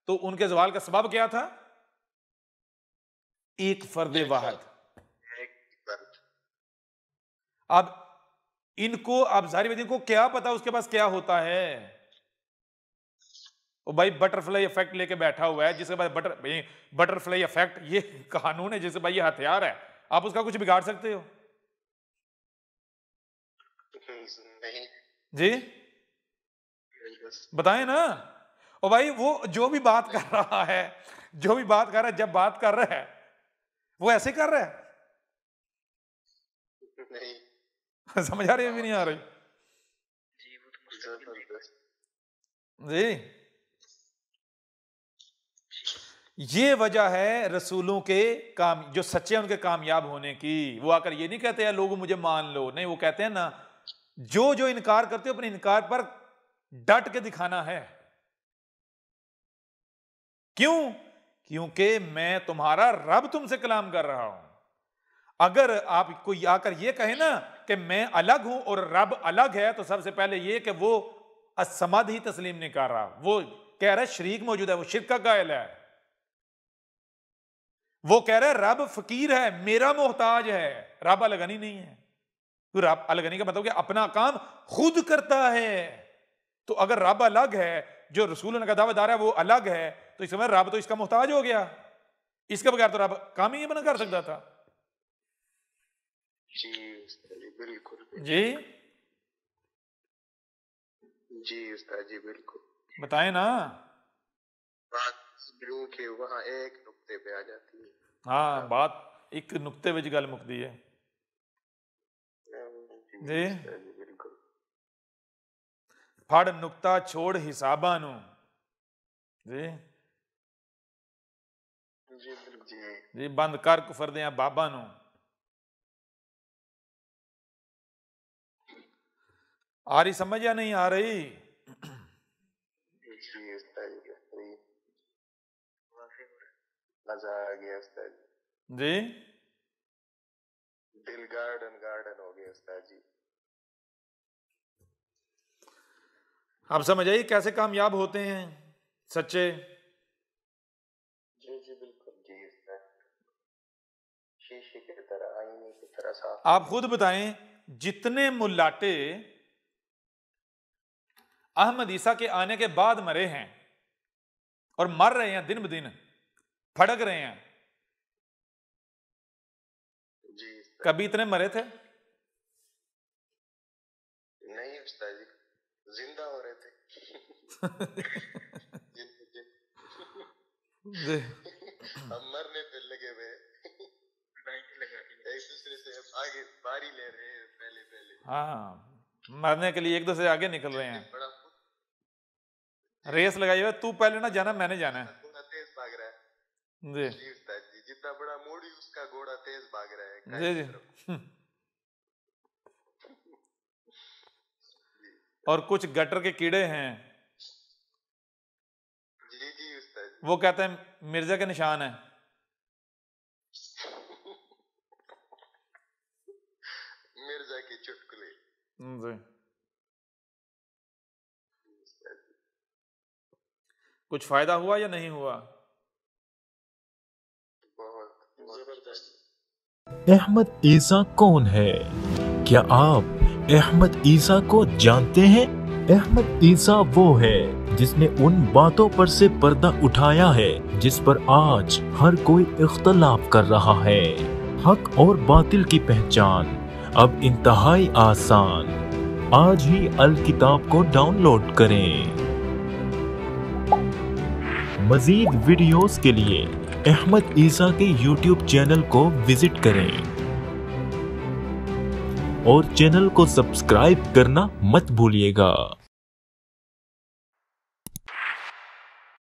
तो उनके जवाल का सबब क्या था? एक फर्द वाहिद। अब इनको, अब जाहिर बात इनको क्या पता उसके पास क्या होता है? वो भाई बटरफ्लाई इफेक्ट लेके बैठा हुआ है, जिसके पास बटरफ्लाई इफेक्ट ये कानून है, जिससे भाई ये हथियार है, आप उसका कुछ बिगाड़ सकते हो? नहीं जी बताएं ना। और भाई वो जो भी बात कर रहा है, जो भी बात कर रहा है, जब बात कर रहा है वो ऐसे कर रहा है। नहीं समझ आ रही है भी नहीं आ रही? जी वो तो मुस्तकिल जी ये वजह है रसूलों के काम, जो सच्चे हैं उनके कामयाब होने की। वो आकर ये नहीं कहते हैं लोग मुझे मान लो, नहीं, वो कहते हैं ना जो जो इनकार करते हो अपने इनकार पर डट के दिखाना है। क्यों? क्योंकि मैं तुम्हारा रब तुमसे कलाम कर रहा हूं। अगर आप कोई आकर ये कहे ना कि मैं अलग हूं और रब अलग है, तो सबसे पहले ये कि वो असमद ही तस्लीम नहीं कर रहा, वो कह रहा है शरीक मौजूद है, वो शिर्क का कायल है। वो कह रहा है रब फकीर है, मेरा मोहताज है, रब अलगनी नहीं है। तो रब अलगनी का मतलब कि अपना काम खुद करता है। तो अगर रब अलग है, जो रसूल का दावेदार है वो अलग है, तो इस समय रब तो इसका मोहताज हो गया। इसके बगैर तो रब काम ही बना कर सकता था। जी उस्ताद जी बिल्कुल। जी जी उस्ताद जी बिल्कुल। बताएं ना। बात यूं कि वहां एक नुक्ते पे आ जाती है। हाँ, बात एक नुक्ते विच गल मुकदी है। जी उस्ताद जी बिल्कुल। फड़ नुक्ता छोड़ हिसाबा नू। जी जी बिल्कुल। जी जी बंद कर कुफर दियां बाबा नू। आ रही समझ या नहीं आ रही? जी उस्ताद जी सही। वाफे हो रहा है। मजा आ गया उस्ताद जी। जी दिल गार्डन गार्डन हो गया उस्ताद जी। आप समझ आइए कैसे कामयाब होते हैं सच्चे। जी जी बिल्कुल। जी उस्ताद शीशे की तरह, आईने की तरह साफ। आप खुद बताएं, जितने मुल्लाटे अहमद ईसा के आने के बाद मरे हैं और मर रहे हैं, दिन ब दिन फड़क रहे हैं, जी उस्ताद। कभी इतने मरे थे? नहीं उस्ताद जी, जिंदा हो रहे थे। हम मरने पे लगे हुए, एक दूसरे से आगे बारी ले रहे हैं पहले पहले। हाँ, मरने के लिए एक दूसरे आगे निकल रहे हैं, बड़ा रेस लगाई हुई, तू पहले ना जाना मैंने जाना है। घोड़ा तेज भाग रहा है। जी जी उस्ताद जी, जितना बड़ा मोड़ी उसका घोड़ा तेज भाग रहा है जी काई जी की तरफ। और कुछ गटर के कीड़े हैं, जी जी उस्ताद जी। वो कहते हैं मिर्जा के निशान है। मिर्जा की चुटकुले। जी कुछ फायदा हुआ या नहीं हुआ? अहमद ईसा कौन है? क्या आप अहमद ईसा को जानते हैं? अहमद ईसा वो है जिसने उन बातों पर से पर्दा उठाया है जिस पर आज हर कोई इख्तलाफ कर रहा है। हक और बातिल की पहचान अब इंतहाई आसान। आज ही अल किताब को डाउनलोड करें। मजीद वीडियोस के लिए अहमद ईसा के YouTube चैनल को विजिट करें और चैनल को सब्सक्राइब करना मत भूलिएगा।